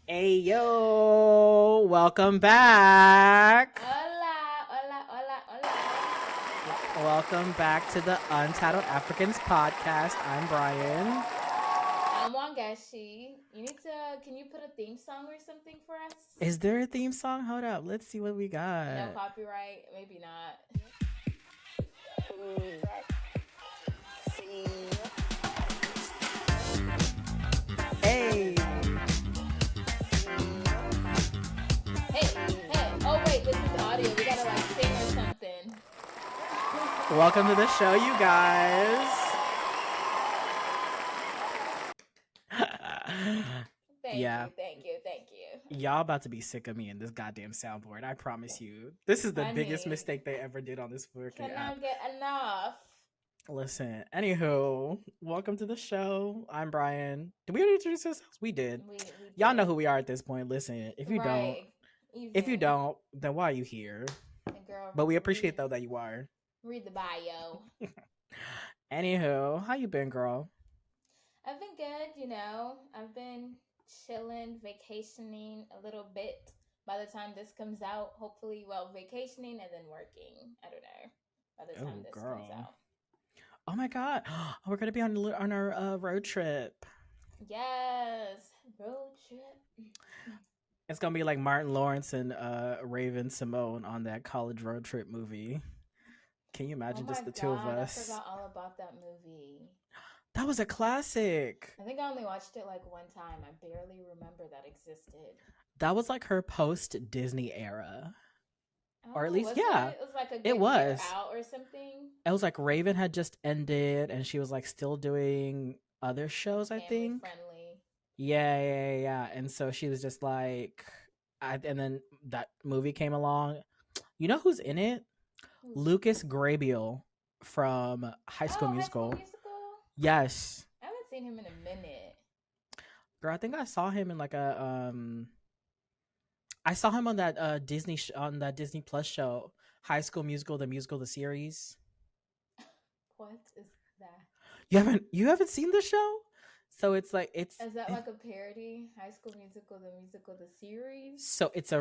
Hey yo, welcome back. Hola, hola, hola, hola. Welcome back to the Untitled Africans podcast. I'm Brian. I'm Wangeshi. Can you put a theme song or something for us? Is there a theme song? Hold up, let's see what we No got. copyright? Maybe not. Hey, Hey. Oh, wait, this is audio. We gotta like sing or something. welcome to the show, you guys. Thank Yeah, you, thank you, thank you. y'all about to be sick of me in this goddamn soundboard. I promise you. This is the biggest Honey, mistake they ever did on this freaking app. cannot get enough. Listen, anywho, welcome to the show. I'm Brian. Did we introduce ourselves? We did. We Y'all know did. who we are at this point. Listen, Right. if you Even. don't, then why are you here? The girl, But we appreciate though that you are. read the bio. Anywho, how you been, girl? I've been good. I've been chilling, vacationing a little bit. By the time this comes out, hopefully, well, vacationing and then working. I don't know. By the time Oh, this comes girl. out. Oh my god, we're gonna be on our road trip. Yes, road trip. It's gonna be like Martin Lawrence and Raven Simone on that college road trip movie. Can you Oh imagine my just the two of god, I us? forgot all about that movie. That was a classic. I think I only watched it like one time. I barely remember that existed. That was like her post Disney era. Or at Oh, least, was yeah, it? It was like a it good year was. out or something. It was like Raven had just ended and she was like still doing other shows, I Family think. friendly. Yeah. And so she was just like, and then that movie came along. You know who's in it? Who's Lucas Grabeel from High School High School Musical. Musical? Yes. I haven't seen him in a minute. Girl, I think I saw him in like a I saw him on that on that Disney Plus show, High School Musical, the musical, the series. What is that? You haven't seen the show? So it's like Is that like a parody? High School Musical, the series? so it's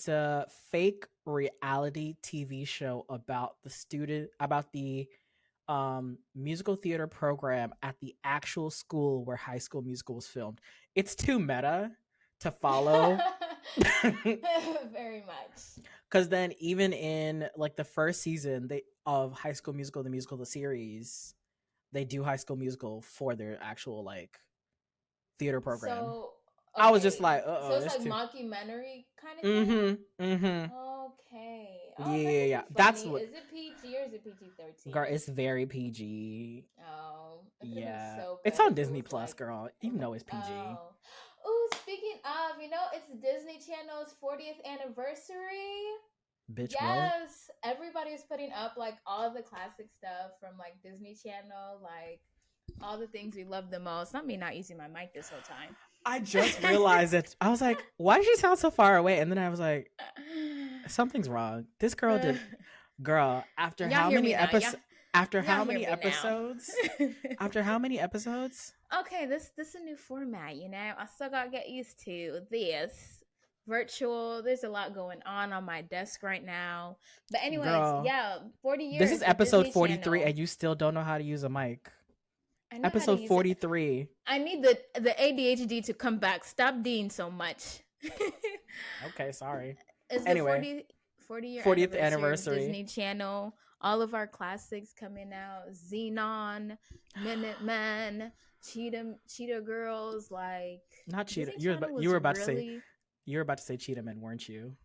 a fake reality TV show about the musical theater program at the actual school where High School Musical was filmed. It's too meta to follow. Very much. Cause then even in like the first season of High School Musical, the musical, the series, they do High School Musical for their actual like theater program. So, I was just okay. like, So it's this like too. mockumentary kind of thing? Mm-hmm. Mm-hmm. Okay. Oh, that could Yeah. be That's funny. what Is it PG or is it PG girl, 13? it's very PG. Oh, it could have been Yeah. so It's good on if it Disney was Plus, like girl. a You know it's PG. oh. Oh, speaking of, it's Disney Channel's 40th anniversary. Bitch, what? Yes, everybody's putting up like all the classic stuff from like Disney Channel, like all the things we love the most. Not me not using my mic this whole time. I just realized it. I was like, why does she sound so far away? And then I was like, something's wrong. This girl did girl, Y'all hear me now. after Y'all how hear many me now. episodes? After how many episodes? Okay, this is a new format, I still gotta get used to this virtual. There's a lot going on my desk right now. But anyways, Girl, yeah, 40 this is years, the episode Disney 43 Channel. and you still don't know how to use a mic. I know how to Episode use it. 43. I need the ADHD to come back. Stop Dean so much. Okay, sorry. It's the Anyway, 40-year 40th anniversary of anniversary. Disney Channel. All of our classics coming out. Xenon, Minutemen, Cheetah Girls. Like, Not Cheetah. Disney Channel You was were about to say really Cheetah Man, weren't you?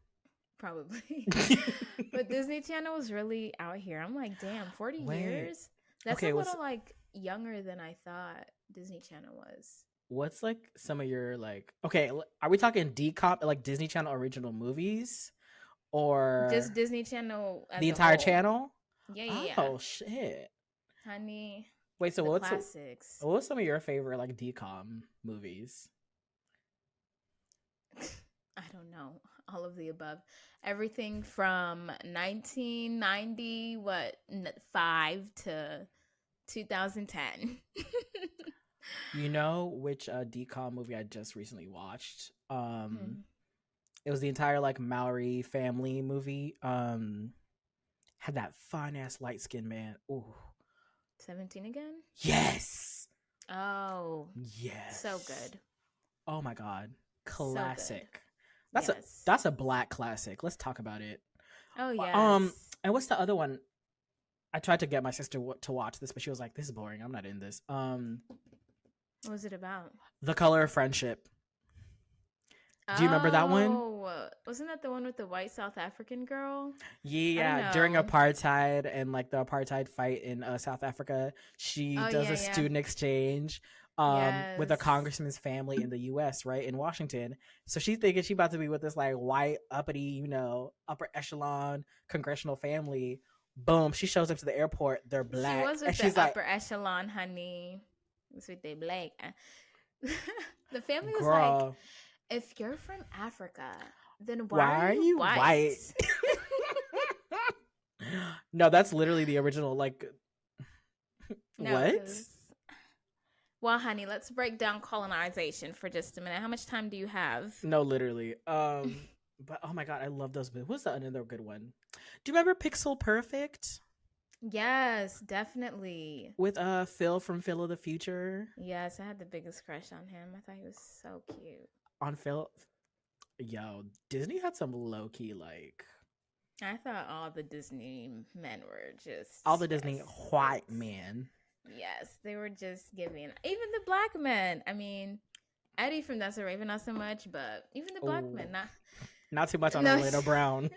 probably. But Disney Channel was really out here. I'm like, damn, 40 Wait. years? That's Okay, a little like younger than I thought Disney Channel was. what's like some of your like okay, are we talking decom like Disney Channel original movies or Just Disney Channel as the a entire whole. channel? Yeah. Oh shit. Honey, Wait, so the classics. what's some of your favorite like decom movies? I don't know. All of the above. Everything from 1990, 5 to 2010. You know which decom movie I just recently watched? Hmm. It was the entire like Mallory family movie. Had that fine ass light skinned man. Ooh, 17 again? yes, Oh, so yes. good. Oh my god, So good. classic. That's a Yes. that's a black classic. Let's talk about it. Oh, Um, yes. and what's the other one? I tried to get my sister to watch this, but she was like, "This is boring. I'm not in this." What was it about? The Color of Friendship. Do you remember that one? Oh, wasn't that the one with the white South African girl? I don't Yeah, during know. apartheid and like the apartheid fight in South Africa, she Oh, does yeah, a yeah. student exchange with a Yes. congressman's family in the US, right? In Washington. So she's thinking she about to be with this like white uppity, upper echelon congressional family. Boom, she shows up to the airport, they're She black. was And with the she's like, upper echelon, honey. It was with the black. The family was like, "Girl, if you're from Africa, then why why are are you you white? white?" No, that's literally the original like No, what? because, well, honey, let's break down colonization for just a minute. How much time do you have? No, literally. But oh my god, I love those. What's the another good one? Do you remember Pixel Perfect Yes, definitely. with Phil from Phil of the Future Yes, I had the biggest crush on him. I thought he was so cute. on Phil? Yo, Disney had some low key like I thought all the Disney men were all just, the Disney yes, white it's, men. yes, they were just giving, even the black men. I mean, Eddie from That's a Raven, not so much, but even the black Oh, men, not, not too much on no. Orlando Brown.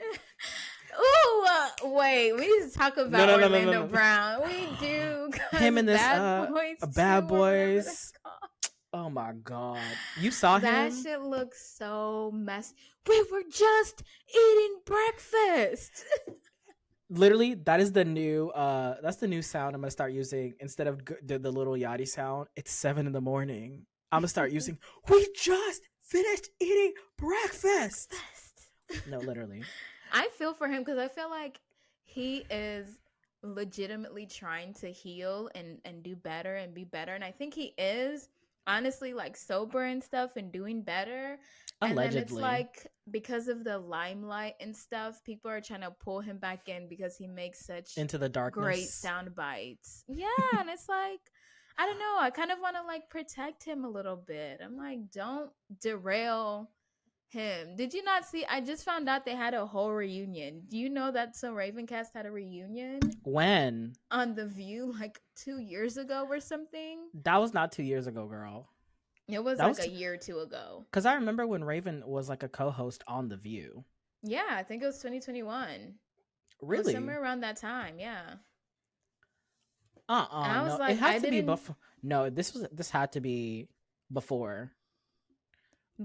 Ooh, wait, we need to talk No, about no, no, no, no, Orlando no. Brown. We do, Him because in this Bad Boys 2, Bad or whatever that's Boys. called. Oh my god, you saw That him? shit looks so messy. We were just eating breakfast. Literally, that is the new that's the new sound I'm gonna start using instead of the little yachty sound. It's 7 in the morning. I'm gonna start using we just finished eating breakfast. Breakfast. No, literally. I feel for him because I feel like he is legitimately trying to heal and do better and be better. And I think he is honestly like sober and stuff and doing better. And then it's Allegedly. like because of the limelight and stuff, people are trying to pull him back in because he makes such Into the great darkness. sound bites. Yeah, and it's like I don't know, I kind of want to like protect him a little bit. I'm like, don't derail him. Did you not see? I just found out they had a whole reunion. Do you know that So Ravencast had a reunion When? on The View like 2 years ago or something? That was not 2 years ago, girl. It was That like was a year or two ago. because I remember when Raven was like a co-host on The View. Yeah, I think it was 2021. It was Really? somewhere around that time. Yeah. And Uh-uh. I was No, it like, had I to be didn't, before. No, this had to be before.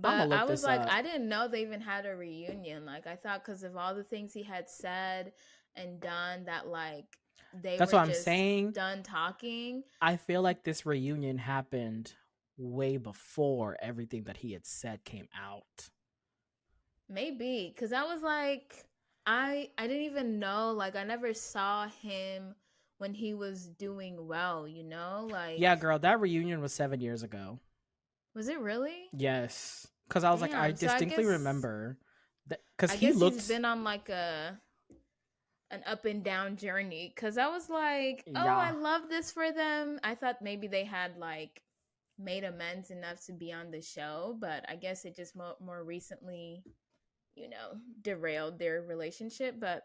I'm but gonna I look was this like, up. I didn't know they even had a reunion. Like, I thought because of all the things he had said and done that, like, they That's were what I'm just saying. done talking. I feel like this reunion happened way before everything that he had said came out. Maybe because I was like, I didn't even know. Like, I never saw him when he was doing well. You know, Yeah, like, girl, that reunion was 7 years ago. was it really? Yes, because I was like, I Damn. So distinctly remember that because I he guess he's looked. been on like a an up and down journey. Because I was like, oh, I Yeah, love this for them. I thought maybe they had like made amends enough to be on the show, but I guess it just more recently, derailed their relationship. But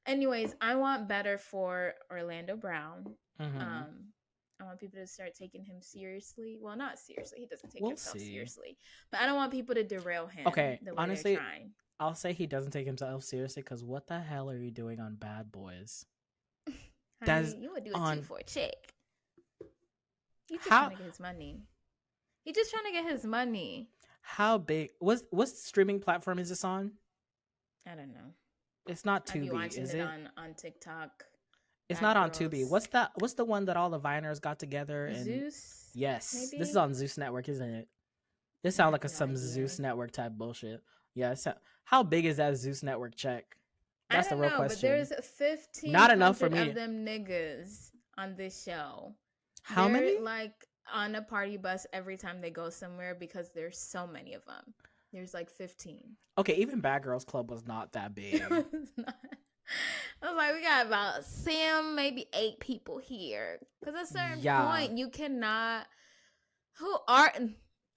anyways, I want better for Orlando Brown. mm-hmm. Um, I want people to start taking him seriously. Well, not seriously. He doesn't take We'll himself see. seriously. But I don't want people to derail him Okay, the way they're honestly, trying. I'll say he doesn't take himself seriously because what the hell are you doing on Bad Boys? That's Honey, you would do it too on for a check. He's just trying how to get his money. He's just trying to get his money. how big was what streaming platform is this on? I don't know. It's not I be Tubi, watching is it it? on TikTok. It's Bad not on Tubi. girls. What's the one that all the Viners got together and Zeus, yes, this is maybe? on Zeus Network, isn't it? This I sounds have like no some Zeus idea. Network type bullshit. Yeah, how big is that Zeus Network check? I That's the don't real know, but question. there's Not enough for 1,500 me. of them niggas on this show. How They're many? like on a party bus every time they go somewhere because there's so many of them. There's like 15. Okay, even Bad Girls Club was not that big. It's not. I was like, we got about maybe 8 people here. Because at a certain point, you cannot. Who are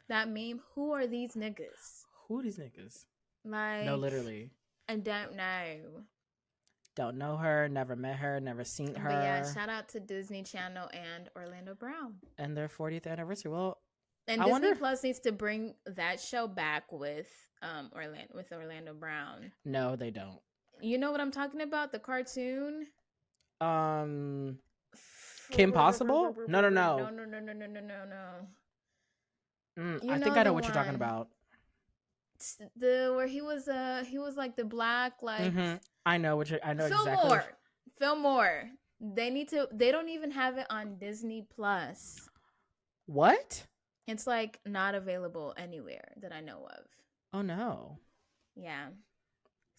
that meme? Who are these niggas? Who are these niggas? Like, no, literally. I don't know. Don't know her, never met her, never seen her. But yeah, shout out to Disney Channel and Orlando Brown. And their 40th anniversary. Well, and Disney Plus needs to bring that show back with Orlando Brown. No, they don't. You know what I'm talking about? The cartoon? Kim Possible? No. No. I think I know what you're talking about. Where he was like the black like I know exactly. Fillmore. They don't even have it on Disney Plus. What? It's like not available anywhere that I know of. Oh no. Yeah.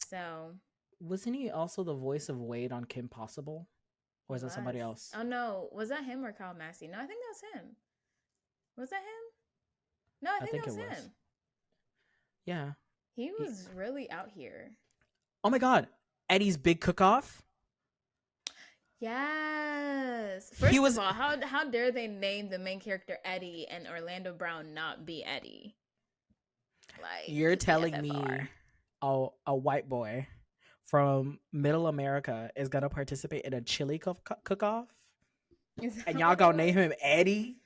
So wasn't he also the voice of Wade on Kim Possible? Or was that somebody else? Oh no. Was that him or Kyle Massey? No, I think that was him. Was that him? No, I think that was him. Yeah. He was really out here. Oh my God. Eddie's Big Cook-Off? Yes. First of all, how dare they name the main character Eddie and Orlando Brown not be Eddie? Like, you're telling me a white boy from Middle America is gonna participate in a chili cook-off? And y'all gonna name him Eddie?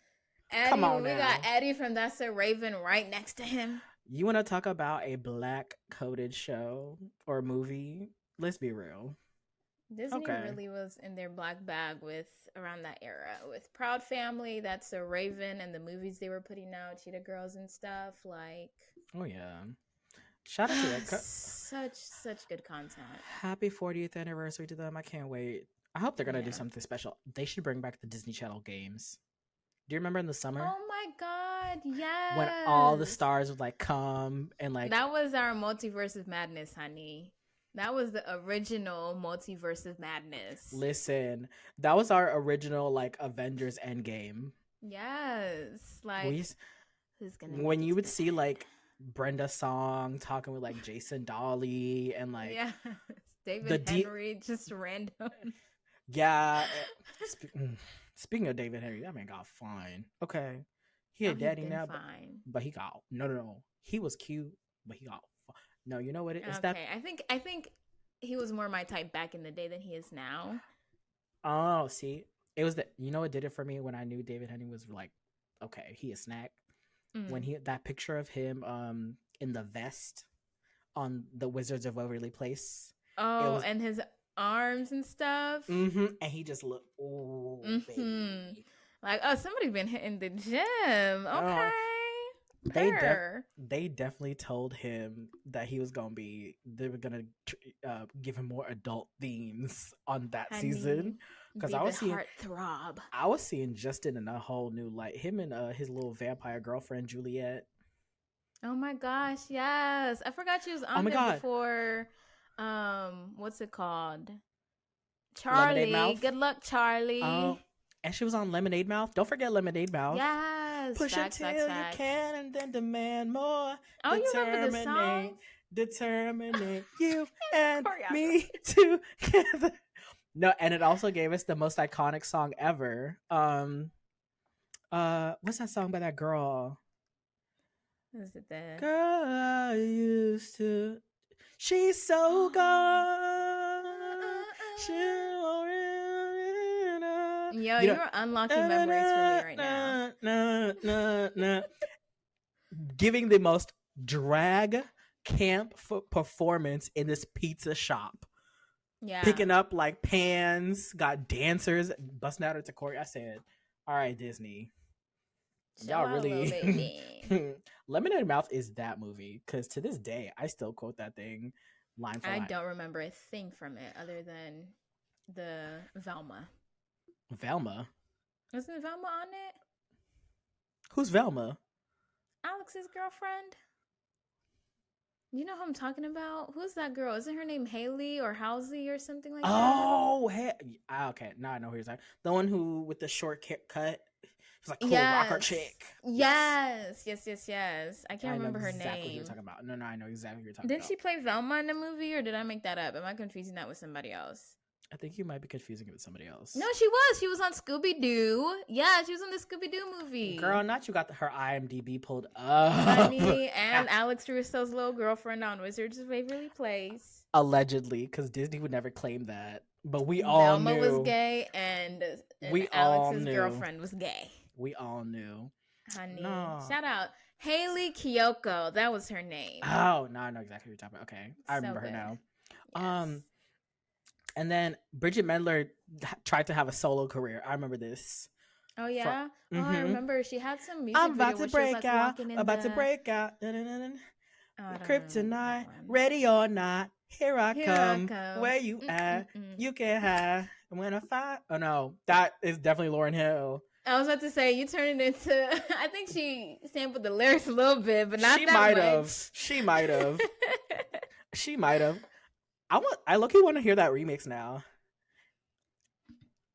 Come on, we got Eddie from That's a Raven right next to him. You want to talk about a black coded show or movie? Let's be real. Disney really was in their black bag with around that era with Proud Family, That's a Raven, and the movies they were putting out, Cheetah Girls and stuff. Like, oh yeah, shout out to that. Such good content. Happy 40th anniversary to them! I can't wait. I hope they're gonna do something special. They should bring back the Disney Channel games. Do you remember in the summer? Oh my God, yes. When all the stars would like come and like. That was our Multiverse of Madness, honey. That was the original Multiverse of Madness. Listen, that was our original like Avengers Endgame. Yes, like who's gonna when you would see like Brenda Song talking with like Jason Dolly and like David Henry, just random. Yeah. Speaking of David Henry, that man got fine. Okay, he had daddy now, but he got no. He was cute, but he got fine. No. You know what it is? Okay, I think he was more my type back in the day than he is now. Oh, see, it was you know what did it for me when I knew David Henry was like, okay, he a snack. When that picture of him in the vest on the Wizards of Waverly Place. Oh, and his arms and stuff. And he just looked, baby. Like, oh, somebody's been hitting the gym. Okay. They definitely told him that he was gonna be. They were gonna give him more adult themes on that season. Because I was seeing heartthrob. I was seeing Justin in a whole new light. Him and his little vampire girlfriend Juliet. Oh my gosh, yes! I forgot she was on there before. What's it called? Charlie. Good luck, Charlie. Oh, and she was on Lemonade Mouth. Don't forget Lemonade Mouth. Yes. Push until you can and then demand more. Oh, you remember the song? Determinate you and me together. No, and it also gave us the most iconic song ever. What's that song by that girl? Is it that girl I used to? She's so gone. Yo, you're unlocking memories for me right now. Giving the most drag camp performance in this pizza shop. Yeah. Picking up like pans, got dancers busting out into choreo. I said, all right, Disney. Y'all really Lemonade Mouth is that movie because to this day I still quote that thing line for line. I don't remember a thing from it other than the Velma. Velma? Wasn't Velma on it? Who's Velma? Alex's girlfriend. You know who I'm talking about? Who's that girl? Isn't her name Haley or Halsey or something like that? Oh, okay. Now I know who you're talking. The one who with the short cut. was like cool rocker Yes. chick. Yes. Yes. Yes. Yes. I can't I know remember her exactly what you're name. talking about. No, I know exactly what you're talking Didn't about. she play Velma in the movie, or did I make that up? Am I confusing that with somebody else? I think you might be confusing it with somebody No, else. she was. She was on Scooby Doo. Yeah, she was on the Scooby Doo movie. Girl, not you got her IMDb pulled up. Honey, and Alex Russo's little girlfriend on Wizards of Waverly Place. Allegedly, because Disney would never claim that. But we all Velma was knew. gay, and We all Alex's knew. girlfriend was gay. We all knew. Honey, No. shout out Haley Kiyoko. That was her name. Oh, no, I know exactly what you're talking about. Okay, I remember her now. Yes. And then Bridget Mendler tried to have a solo career. I remember this. Oh yeah. Oh, I remember she had some music. I'm about video to break she was, like, out. walking in About the... to break out. Oh, Kryptonite, ready or not, here I come. Where you at? You can hide. When I find. Oh no, that is definitely Lauryn Hill. I was about to say you turned it into. I think she sampled the lyrics a little bit, but not she that might much. Have. She might have. She might have. I look. You want to hear that remix now?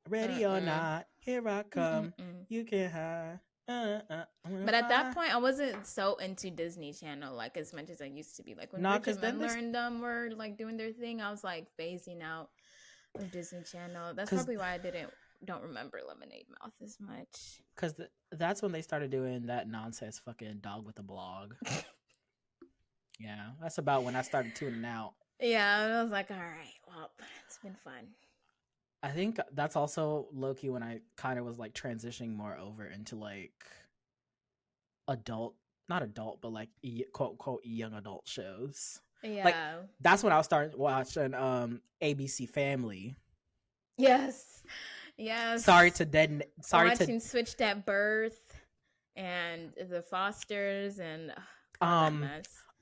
Ready or not, here I come. You can hide. But at that point, I wasn't so into Disney Channel like as much as I used to be. Like when Bridget Mendler and them were like doing their thing, I was like phasing out of Disney Channel. That's probably why I don't remember Lemonade Mouth as much. Because that's when they started doing that nonsense fucking dog with a blog. Yeah, that's about when I started tuning out. Yeah, I was like, all right, well, it's been fun. I think that's also low-key when I kind of was like transitioning more over into like not adult, but like quote unquote young adult shows. Yeah, like that's when I was starting watching ABC Family. Yes. Watching Switched at Birth and The Fosters and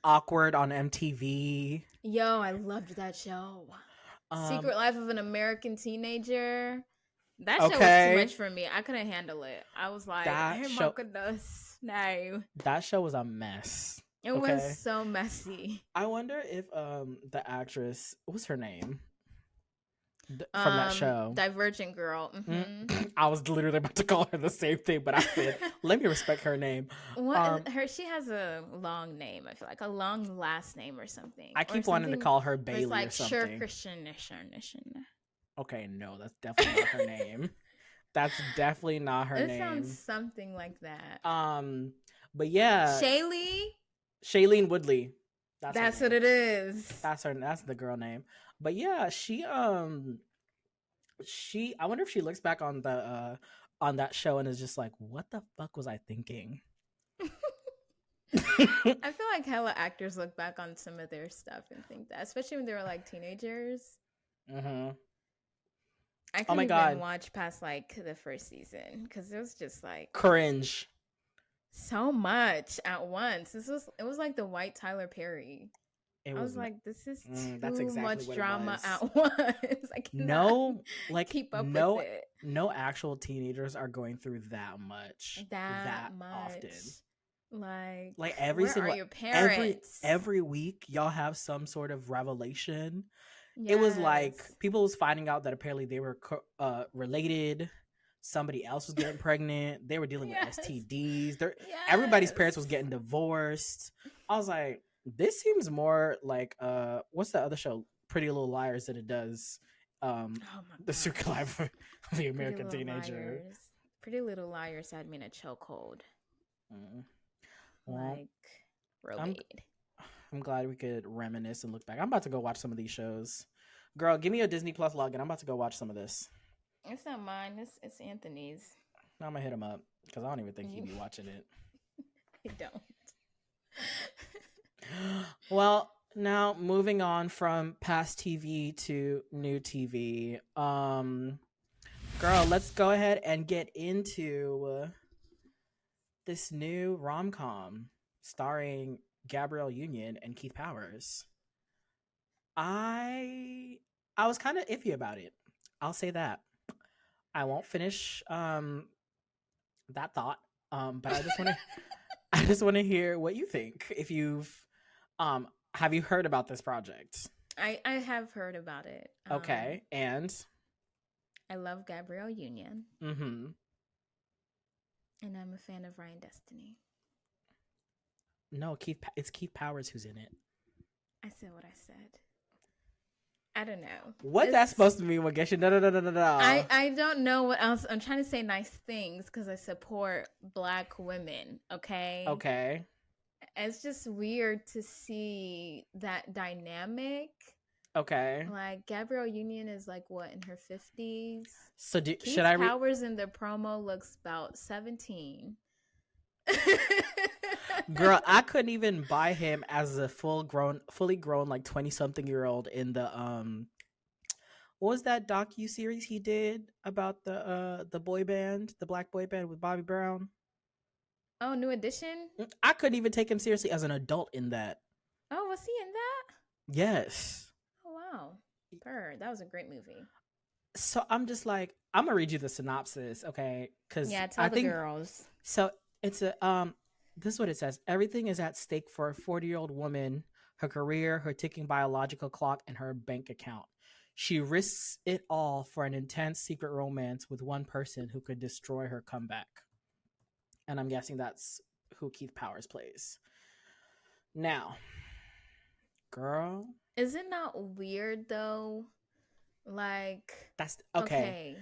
Awkward on MTV. Yo, I loved that show. Secret Life of an American Teenager. That show was too much for me. I couldn't handle it. I was like, oh my goodness, no. That show was a mess. It was so messy. I wonder if the actress, what's her name? From that show, Divergent Girl. I was literally about to call her the same thing, but I said, let me respect her name. She has a long name. I feel like a long last name or something. I keep wanting to call her Bailey like or something. Okay, no, that's definitely not her name. That's definitely not her name. It sounds something like that. But yeah, Shailene Woodley. That's what it is. That's the girl name. But yeah, I wonder if she looks back on that show and is just like, what the fuck was I thinking? I feel like hella actors look back on some of their stuff and think that, especially when they were like teenagers. I couldn't even watch past like the first season because it was just like cringe. So much at once. It was like the white Tyler Perry. I was like, this is too much drama at once. I cannot keep up with it. No actual teenagers are going through that much that often. Like every where single are your parents? every week y'all have some sort of revelation. Yes. It was like people was finding out that apparently they were related. Somebody else was getting pregnant. They were dealing with STDs. Everybody's parents was getting divorced. I was like, this seems more like what's the other show, Pretty Little Liars, than it does the Secret Life of the American Teenager. Pretty Little Liars had me in a chokehold. Well, like Rogaine. I'm glad we could reminisce and look back. I'm about to go watch some of these shows. Girl, give me a Disney Plus login. I'm about to go watch some of this. It's not mine. It's Anthony's. I'm gonna hit him up because I don't even think he'd be watching it. I don't. Well, now moving on from past TV to new TV. Girl, let's go ahead and get into this new rom-com starring Gabrielle Union and Keith Powers. I was kind of iffy about it. I'll say that. I won't finish that thought. But I just want to hear what you think. If you've have you heard about this project? I have heard about it. Okay, and I love Gabrielle Union. And I'm a fan of Ryan Destiny. No, it's Keith Powers who's in it. I said what I said. I don't know. What that's It's supposed to mean? What gets you? No, no, no, no, no, no. I don't know what else. I'm trying to say nice things because I support Black women. Okay, Okay. it's just weird to see that dynamic. Okay. Like Gabrielle Union is like what in her 50s. So should Keith I read? Powers in the promo looks about 17. Girl, I couldn't even buy him as a fully grown, like 20-something-year-old in the what was that docu series he did about the boy band, the black boy band with Bobby Brown? Oh, New Edition. I couldn't even take him seriously as an adult in that. Oh, was he in that? Yes. Oh wow, that was a great movie. So I'm just like, I'm gonna read you the synopsis, okay? Because Yeah, I tell the think girls. so. It's a This is what it says: everything is at stake for a 40-year-old woman, her career, her ticking biological clock, and her bank account. She risks it all for an intense secret romance with one person who could destroy her comeback. And I'm guessing that's who Keith Powers plays. Now, girl, Is it not weird though? Like, that's okay. okay,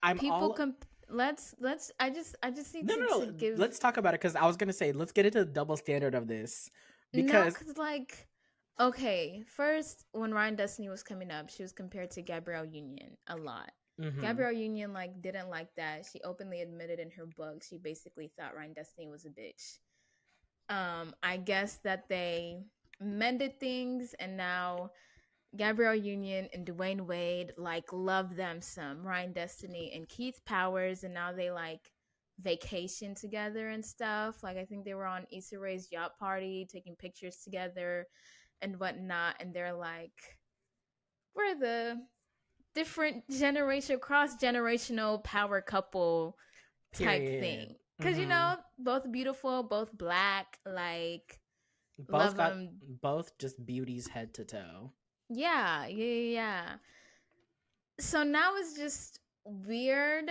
I'm people all comp. Let's. I just need No, to no, to no. give. Let's talk about it because I was gonna say let's get into the double standard of this No, because cause like, okay, first when Ryan Destiny was coming up, she was compared to Gabrielle Union a lot. mhm, Gabrielle Union like didn't like that. She openly admitted in her book she basically thought Ryan Destiny was a bitch. I guess that they mended things and now Gabrielle Union and Dwayne Wade like love them some Ryan Destiny and Keith Powers, and now they like vacation together and stuff. Like I think they were on Issa Rae's yacht party, taking pictures together and whatnot. And they're like, we're the different generation, cross generational power couple type period. thing. Cause Mhm. both beautiful, both black, like Both love got them. both just beauties head to toe. Yeah, yeah, yeah. Yeah. So now it's just weird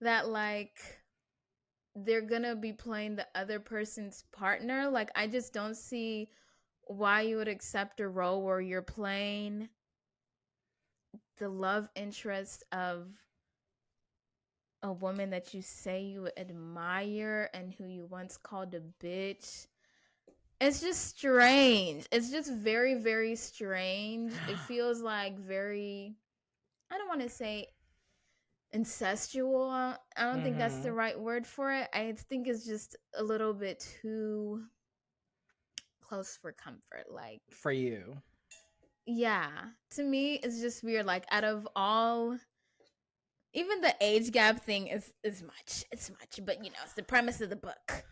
that like they're gonna be playing the other person's partner. Like I just don't see why you would accept a role where you're playing the love interest of a woman that you say you admire and who you once called a bitch. It's just strange. It's just very, very strange. It feels like very, I don't want to say incestual. I don't think that's the Mhm. right word for it. I think it's just a little bit too close for comfort. Like, For you. yeah, to me, it's just weird. Like, out of all, even the age gap thing is much. It's much, but it's the premise of the book.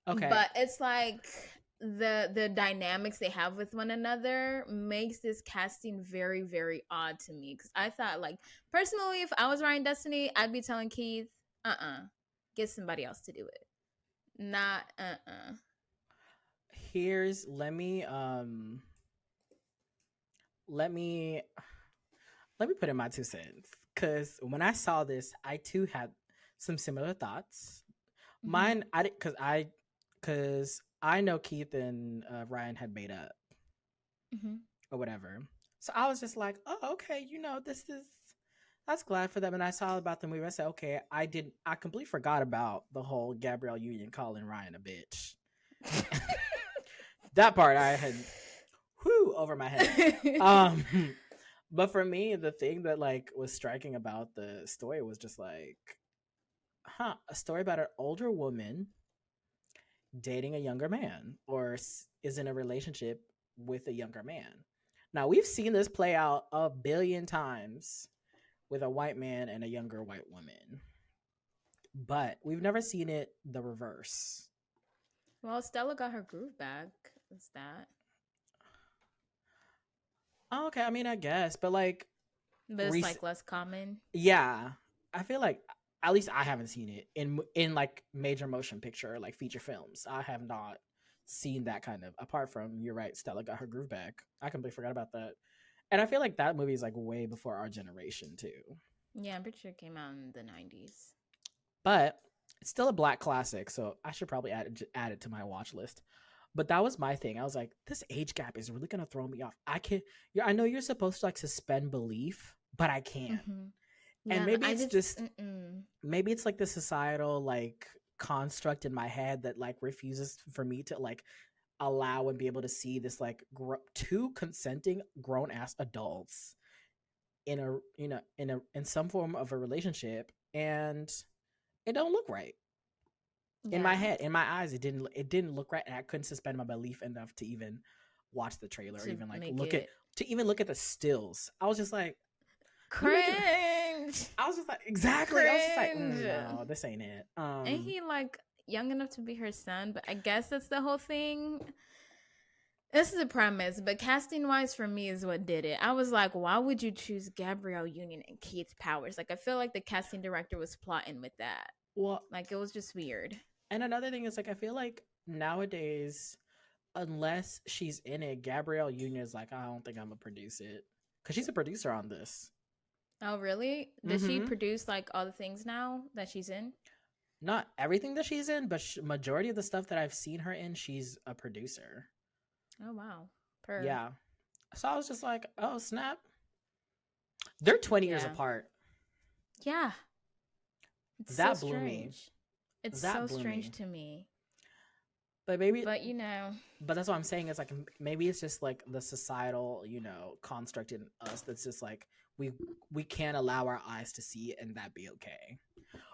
Okay. But it's like the dynamics they have with one another makes this casting very, very odd to me, because I thought, like, personally, if I was Ryan Destiny, I'd be telling Keith, get somebody else to do it, not Here's let me let me put in my 2 cents cuz when I saw this, I too had some similar thoughts. mm-hmm, Mine I did cuz I know Keith and Ryan had made up mm-hmm. or whatever. So I was just like, "Oh, okay, this is that's glad for them." And I saw about the movie. I said, "Okay, I completely forgot about the whole Gabrielle Union calling Ryan a bitch." That part I had over my head. Um but for me, the thing that like was striking about the story was just like, a story about an older woman dating a younger man or is in a relationship with a younger man. Now, we've seen this play out a billion times with a white man and a younger white woman, but we've never seen it the reverse. Well, Stella got her groove back. Is that? Oh, okay, I mean, I guess, but like, But it's like less common. yeah, I feel like at least I haven't seen it in like major motion picture like feature films. I have not seen that kind of, apart from, you're right, Stella got her groove back. I completely forgot about that. And I feel like that movie is like way before our generation too. Yeah, I'm pretty sure it came out in the 90s. But It's still a black classic, so I should probably add it to my watch list. But that was my thing. I was like, this age gap is really gonna throw me off. I can't. Yeah, I know you're supposed to like suspend belief, but I can't. Mm-hmm. And Yeah, maybe I it's just just maybe it's like the societal like construct in my head that like refuses for me to like allow and be able to see this like two consenting grown ass adults in a in some form of a relationship, and it don't look right in my yeah head, in my eyes. It didn't look right, and I couldn't suspend my belief enough to even watch the trailer or to even like make it look at the stills. I was just like, you're making cringe, I was just like, exactly. I was just like, cringe. no, this ain't it. Ain't he like young enough to be her son? But I guess that's the whole thing. This is the premise, but casting wise for me is what did it. I was like, why would you choose Gabrielle Union and Keith Powers? Like, I feel like the casting director was plotting with that. Well, Like, it was just weird. and another thing is like, I feel like nowadays, unless she's in it, Gabrielle Union is like, I don't think I'm gonna produce it because she's a producer on this. Oh, really? Does she Mm-hmm. produce like all the things now that she's in? Not everything that she's in, but majority of the stuff that I've seen her in, she's a producer. Oh, wow. Per. Yeah. So I was just like, oh snap. They're 20 years Yeah. apart. Yeah. It's so That blew me. strange. It's so That blew strange me. to me. But maybe, But, you know, but that's what I'm saying. It's like maybe it's just like the societal, construct in us that's just like we can't allow our eyes to see it and that be okay.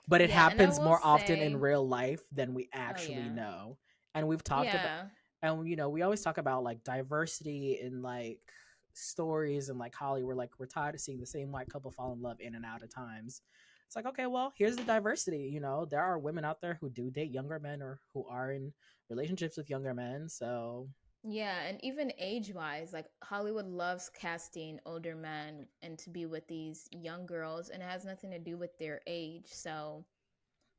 But it yeah. And I happens will more often say, in real life than we oh, actually yeah. know. And we've talked about, Yeah. and we always talk about like diversity in like stories and like Hollywood. Like we're tired of seeing the same white couple fall in love in and out of times. It's like, okay, well, here's the diversity. There are women out there who do date younger men or who are in relationships with younger men. So Yeah, and even age-wise, like Hollywood loves casting older men and to be with these young girls, and it has nothing to do with their age. So,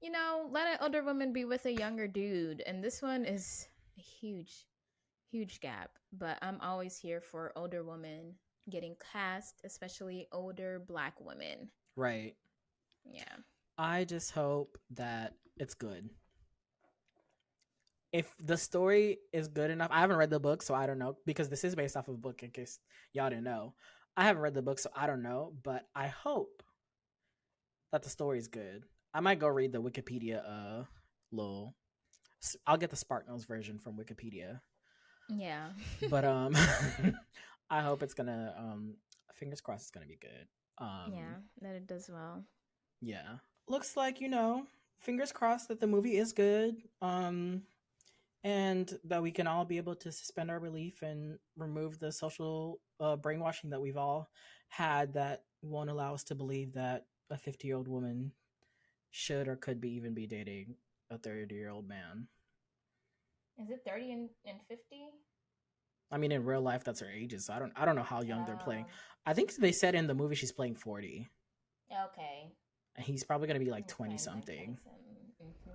let an older woman be with a younger dude. And this one is a huge, huge gap. But I'm always here for older women getting cast, especially older black women. right. Yeah. I just hope that it's good. If the story is good enough, I haven't read the book, so I don't know, because this is based off of a book in case y'all didn't know. I haven't read the book, so I don't know, but I hope that the story is good. I might go read the Wikipedia little I'll get the SparkNotes version from Wikipedia. Yeah. But I hope it's gonna fingers crossed it's gonna be good. Yeah, that it does well. Yeah. Looks like, fingers crossed that the movie is good. And that we can all be able to suspend our belief and remove the social brainwashing that we've all had that won't allow us to believe that a 50-year-old woman should or could be even be dating a 30-year-old man. Is it 30 and 50? I mean, in real life, that's her ages. So I don't know how young they're playing. Um, I think they said in the movie she's playing 40, okay. and he's probably gonna be like He's 20 playing like something. 27. Mm-hmm.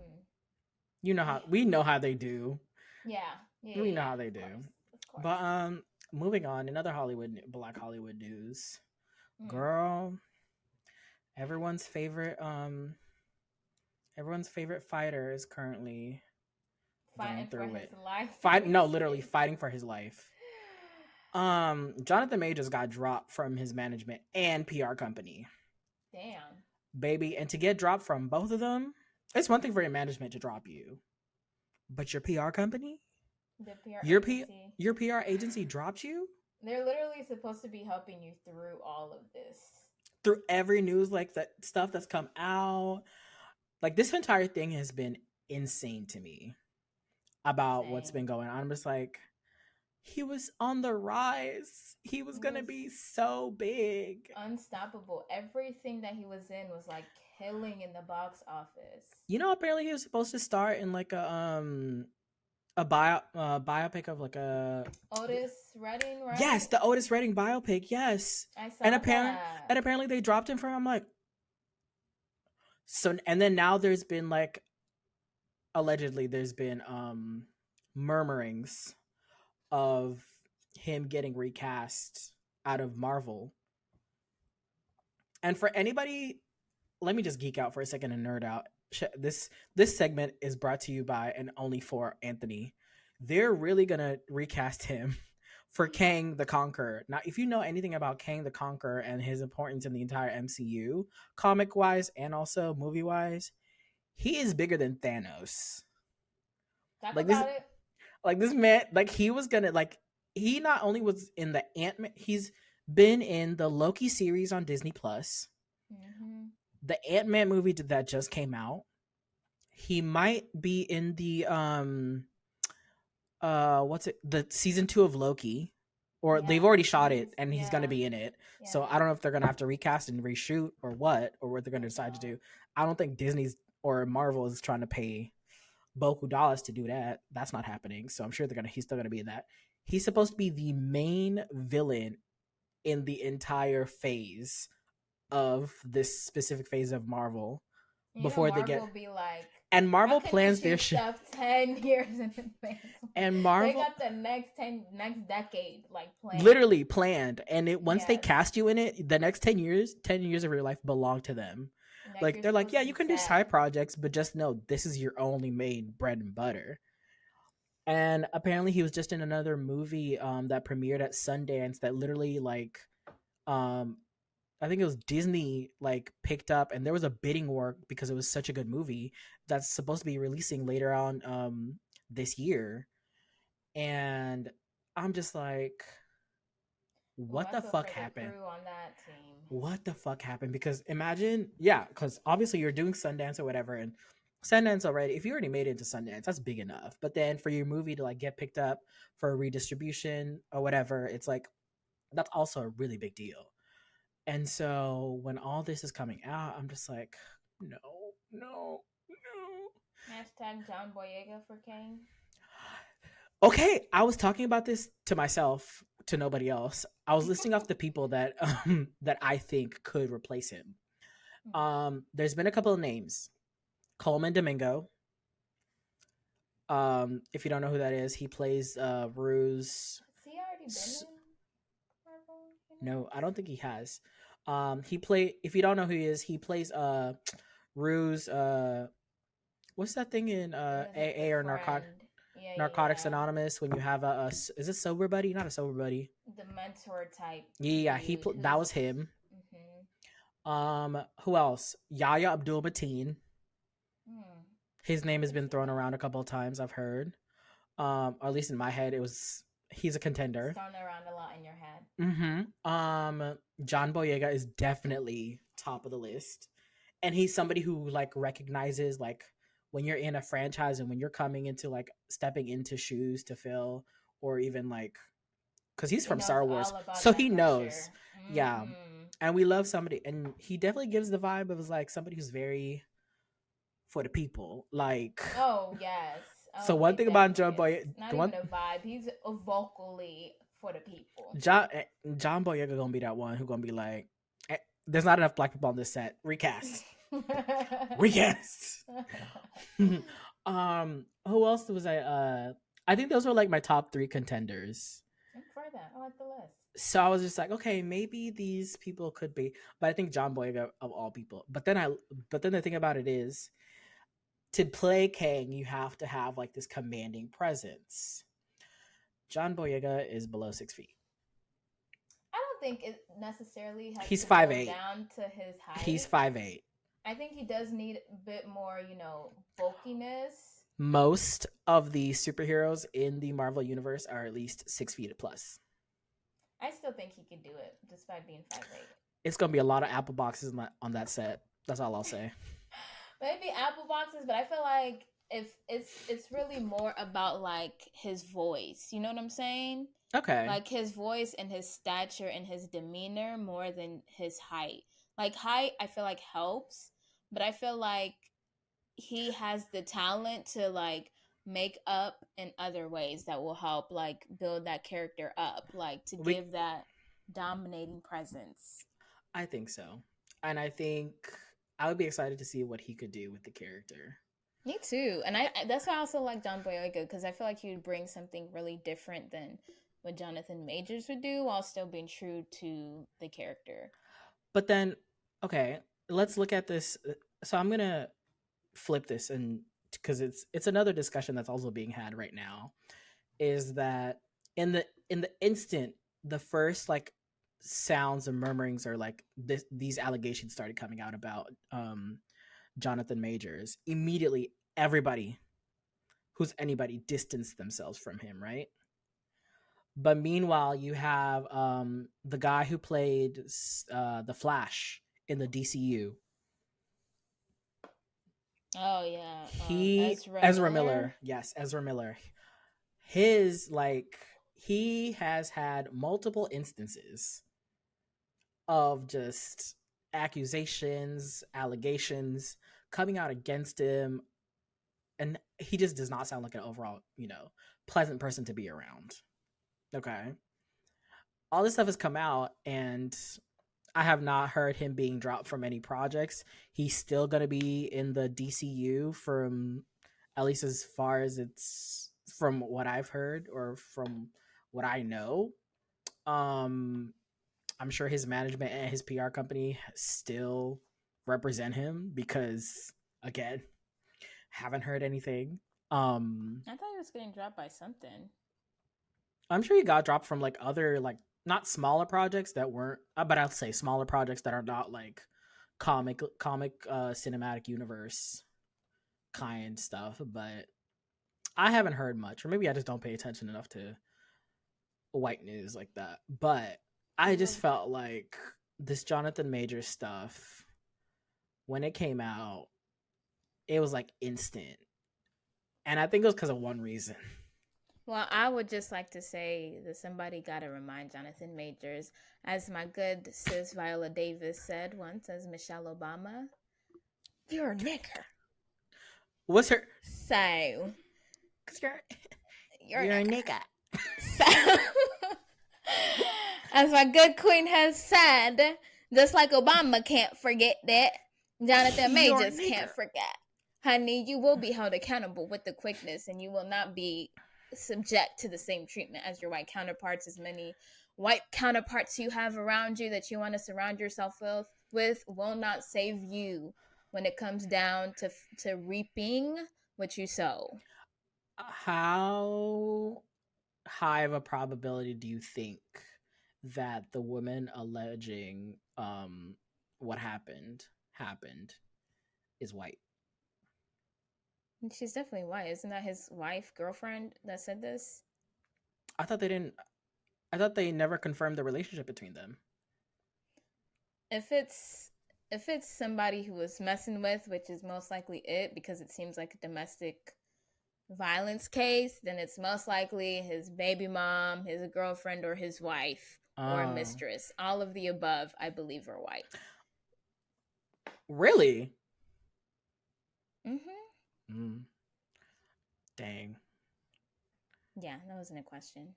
You know how we know how they do. Yeah. Yeah, We know yeah. how they Of do. course. Of course. But moving on, another Black Hollywood news. Mm. Girl, everyone's favorite fighter is currently going Fighting for through his it. life. No, literally fighting for his life. Jonathan Majors got dropped from his management and PR company. Damn. Baby, and to get dropped from both of them, it's one thing for your management to drop you, but your PR company, The PR your agency. your PR agency dropped you They're literally supposed to be helping you through all of this. through every news, like that stuff that's come out. Like this entire thing has been insane to me about what's Same. been going on. I'm just like, he was on the rise. He was He gonna was be so big. unstoppable. Everything that he was in was like killing in the box office. Apparently he was supposed to start in like a biopic of like a Otis Redding, right? yes, the Otis Redding biopic, yes. I saw And that. apparently they dropped him from. I'm like, so, and then now there's been like allegedly there's been murmurings of him getting recast out of Marvel. And for anybody, let me just geek out for a second and nerd out. this segment is brought to you by and only for Anthony. They're really gonna recast him for Kang the Conqueror. Now, if you know anything about Kang the Conqueror and his importance in the entire MCU, comic wise and also movie wise, he is bigger than Thanos. Talk Like this, about it. like this man, like he was gonna like he not only was in the Ant-Man, he's been in the Loki series on Disney Plus, Mm-hmm. the Ant-Man movie that just came out. He might be in the what's it, the season 2 of Loki, or they've Yeah, already shot he's it and he's going to yeah, be in it. So yeah. I don't know if they're going to have to recast and reshoot or what they're going to Oh decide to God. do. I don't think Disney's or Marvel is trying to pay boku dollars to do that. That's not happening. So I'm sure he's still going to be in that. He's supposed to be the main villain in the entire phase of this specific phase of Marvel You know, before they get, Marvel be like, and how Marvel can you plans their shoot shit. stuff 10 years in advance? And They Marvel got the next decade like planned. literally planned, and it once they Yes. cast you in it, the next 10 years of your life belong to them. Like Like you're they're like, supposed yeah, to you be can do set. side projects, but just know this is your only main bread and butter. And apparently he was just in another movie that premiered at Sundance that literally like um I think it was Disney like picked up, and there was a bidding war because it was such a good movie that's supposed to be releasing later on this year. And I'm just like, Ooh, what I the feel fuck for the happened? crew on that team. What the fuck happened? Because imagine, yeah, because obviously you're doing Sundance or whatever, and Sundance already, if you already made it into Sundance, that's big enough. But then for your movie to like get picked up for a redistribution or whatever, it's like that's also a really big deal. And so when all this is coming out, I'm just like, no, no, no. Hashtag John Boyega for Kang. Okay, I was talking about this to myself, to nobody else. I was listing off the people that that I think could replace him. There's been a couple of names. Coleman Domingo. If you don't know who that is, he plays Rue's. Has he already been in Marvel No, I Universe? don't think he has. He play. If you don't know who he is, he plays Rue's. What's that thing in The AA or friend. Yeah, yeah, Narcotics yeah. Anonymous when you have is it sober buddy? Not a sober buddy. The mentor type Yeah, dude that who's. was him. Mm-hmm. Who else? Yahya Abdul Mateen. Hmm. His name has Never been seen thrown him. around a couple of times. I've heard. Or at least in my head, it was he's a It's contender. thrown around a lot in your head. Mm-hmm. John Boyega is definitely top of the list, and he's somebody who like recognizes like when you're in a franchise and when you're coming into like stepping into shoes to fill, or even like because he's He from knows Star Wars, all about so that he knows. pressure. Yeah, Mm-hmm. and we love somebody, and he definitely gives the vibe of like somebody who's very for the people. Like, Oh yes. so Oh, one he thing about definitely John is. Boy, Not the even one a vibe. He's a vocally for the people. John John Boyega gonna be that one who gonna be like, there's not enough black people on this set. Recast, recast. Who else was I? I think those were like my top three contenders. I'm for that. I like the list. So I was just like, okay, maybe these people could be, but I think John Boyega of all people. But then the thing about it is, to play Kang, you have to have like this commanding presence. John Boyega is below 6 feet. I don't think it necessarily has He's to five go eight. down to his He's height. 5'8". I think he does need a bit more, bulkiness. Most of the superheroes in the Marvel universe are at least 6 feet plus. I still think he could do it despite being 5'8". It's gonna be a lot of apple boxes on that set. That's all I'll say. Maybe apple boxes, but I feel like if it's really more about like his voice. You know what I'm saying? Okay. Like his voice and his stature and his demeanor more than his height. Like height I feel like helps, but I feel like he has the talent to like make up in other ways that will help like build that character up, like to We give that dominating presence. I think so. And I think I would be excited to see what he could do with the character. Me too. And that's why I also like John Boyega because I feel like he would bring something really different than what Jonathan Majors would do while still being true to the character. But then, okay, let's look at this. So I'm gonna flip this, and because it's another discussion that's also being had right now, is that in the instant the first like sounds and murmurings, or like these allegations started coming out about Jonathan Majors, immediately everybody who's anybody distanced themselves from him, right? But meanwhile, you have the guy who played the Flash in the DCU. Oh yeah, He Ezra Ezra Miller. Miller, yes, Ezra Miller. His like he has had multiple instances of just accusations, allegations coming out against him, and he just does not sound like an overall, pleasant person to be around. Okay. All this stuff has come out, and I have not heard him being dropped from any projects. He's still going to be in the DCU, from at least as far as it's from what I've heard or from what I know. Um I'm sure his management and his PR company still represent him, because again, haven't heard anything. I thought he was getting dropped by something. I'm sure he got dropped from like other, like, not smaller projects that weren't, but I'll say smaller projects that are not like comic cinematic universe kind stuff. But I haven't heard much, or maybe I just don't pay attention enough to white news like that. But I just felt like this Jonathan Majors stuff, when it came out, it was like instant. And I think it was because of one reason. Well, I would just like to say that somebody got to remind Jonathan Majors, as my good sis Viola Davis said once, as Michelle Obama, you're a nigger. What's her? So, Cause you're a a nigga. So, as my good queen has said, just like Obama can't forget that, Jonathan Majors can't forget. Honey, you will be held accountable with the quickness, and you will not be subject to the same treatment as your white counterparts. As many white counterparts you have around you that you want to surround yourself with will not save you when it comes down to reaping what you sow. How high of a probability do you think that the woman alleging what happened is white? She's definitely white. Isn't that his wife, girlfriend that said this? I thought they didn't. I thought they never confirmed the relationship between them. If it's somebody who was messing with, which is most likely it, because it seems like a domestic violence case, then it's most likely his baby mom, his girlfriend, or his wife or mistress. All of the above, I believe, are white. Really? Mm-hmm. Dang. Yeah, that wasn't a question.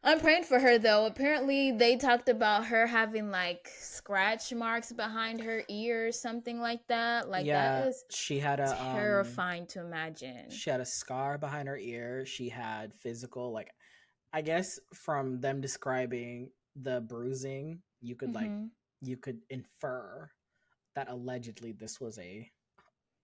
I'm praying for her though. Apparently, they talked about her having like scratch marks behind her ear, something like that. Like Yeah, that is she had a terrifying to imagine. she had a scar behind her ear. She had physical, like, I guess from them describing the bruising, you could you could infer that allegedly this was a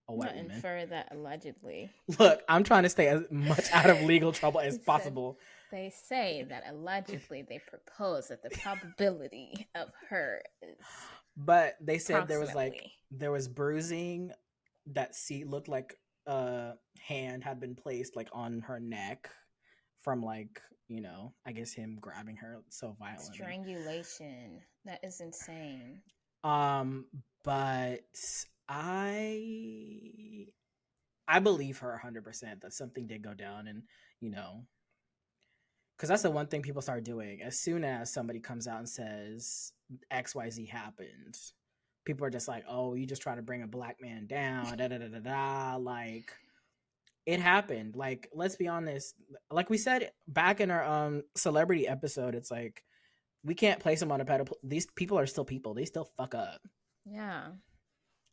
white woman. Infer that allegedly. Look, I'm trying to stay as much out of legal trouble as possible. They say that allegedly they propose that the probability of her is. But they said there was bruising that looked like a hand had been placed like on her neck from, like, I guess him grabbing her so violently. Strangulation. That is insane. But I believe her 100% that something did go down, and because that's the one thing people start doing as soon as somebody comes out and says XYZ happened. People are just like, oh, you just trying to bring a black man down, da da da da da. Like, it happened. Like, let's be honest. Like we said back in our celebrity episode, it's like we can't place them on a pedestal. These people are still people. They still fuck up. Yeah.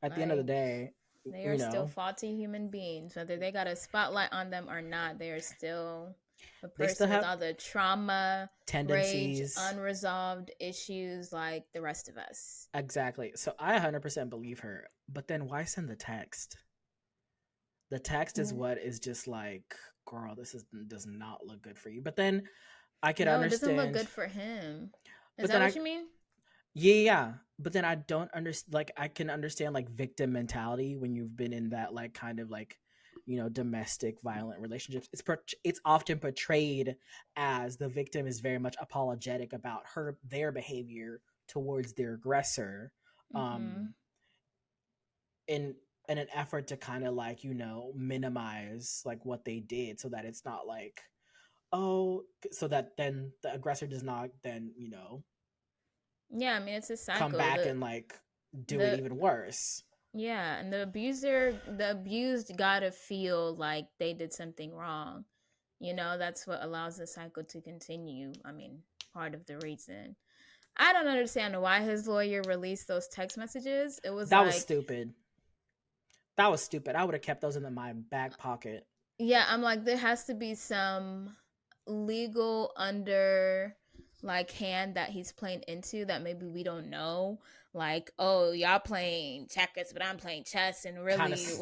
At the end of the day, they are still faulty human beings. Whether they got a spotlight on them or not, they are still a person with all the trauma, tendencies, rage, unresolved issues like the rest of us. Exactly. So I 100% believe her. But then why send the text? The text is Mm. what is just like, girl, does not look good for you. But then I could No, it doesn't look understand. good for him. Is But that then what I you mean? Yeah, yeah. But then I don't understand. Like, I can understand like victim mentality when you've been in that like kind of like, domestic violent relationships. It's often portrayed as the victim is very much apologetic about their behavior towards their aggressor, Mm-hmm. um, in an effort to kind of like minimize like what they did, so that it's not like, oh, so that then the aggressor does not then Yeah, I mean it's a come cycle. back and like do it The even worse. Yeah, and the abused gotta feel like they did something wrong. That's what allows the cycle to continue. I mean, part of the reason. I don't understand why his lawyer released those text messages. It was That was like, stupid. That was stupid. I would have kept those in my back pocket. yeah, I'm like, there has to be some legal under like hand that he's playing into that maybe we don't know. Like, oh, y'all playing checkers, but I'm playing chess, and Kind of. really,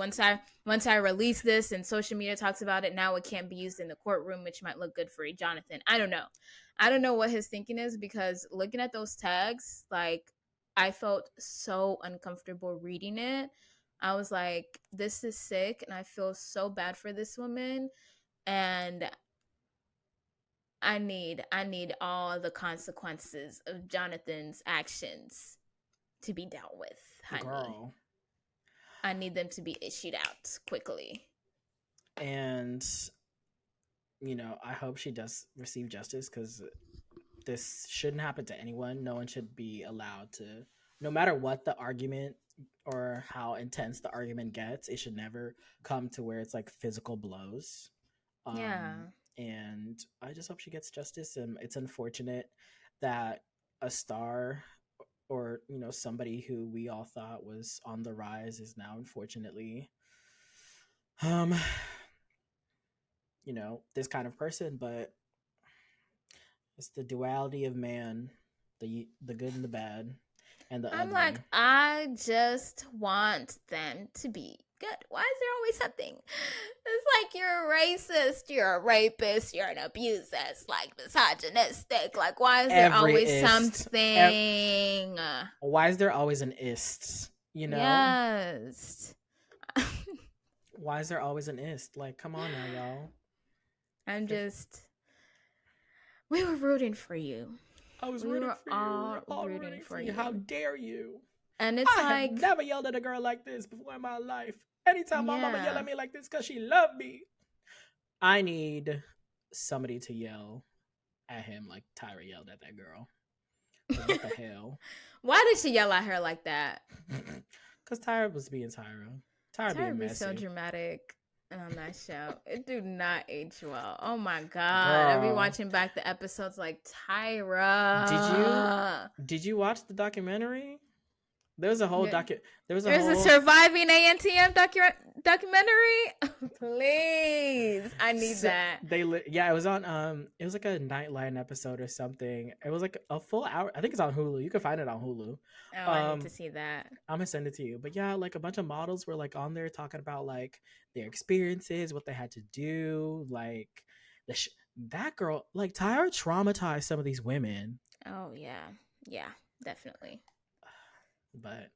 once I release this and social media talks about it, now it can't be used in the courtroom, which might look good for Jonathan. I don't know. I don't know what his thinking is, because looking at those tags, like, I felt so uncomfortable reading it. I was like, this is sick, and I feel so bad for this woman, and I need all the consequences of Jonathan's actions to be dealt with, honey. Girl. I need them to be issued out quickly. And I hope she does receive justice, because this shouldn't happen to anyone. No one should be allowed to, no matter what the argument or how intense the argument gets, it should never come to where it's like physical blows. Yeah. And I just hope she gets justice. And it's unfortunate that a star, or somebody who we all thought was on the rise, is now unfortunately um this kind of person. But it's the duality of man, the good and the bad and the I'm like, ugly. I just want them to be good. Why is there always something? It's like, you're a racist, you're a rapist, you're an abuser. It's like misogynistic. Like, why is there Every always ist. something? Why is there always an ist? Yes. Why is there always an ist? Like, come on now, y'all. I'm just, we were rooting for you. I was We rooting were for you. We all were all rooting rooting for for you. How you. dare you? And it's I have like, never yelled at a girl like this before in my life. Anytime my mama yell yeah. at me like this because she loved me, I need somebody to yell at him like Tyra yelled at that girl. Because what the hell? Why did she yell at her like that? Because Tyra was being Tyra. Tyra Tyra being be so messy. dramatic on that show. It do not age well. Oh my god. I be Girl. watching back the episodes like, Did you Tyra. did you watch the documentary? There was a whole there was a There's a whole surviving ANTM documentary. Please, I need that. it was on it was like a Nightline episode or something. It was like a full hour. I think it's on Hulu. You can find it on Hulu. Oh, I need to see that. I'm gonna send it to you. But yeah, like a bunch of models were like on there talking about like their experiences, what they had to do, like that girl, like Tyra traumatized some of these women. Oh yeah, yeah, definitely. But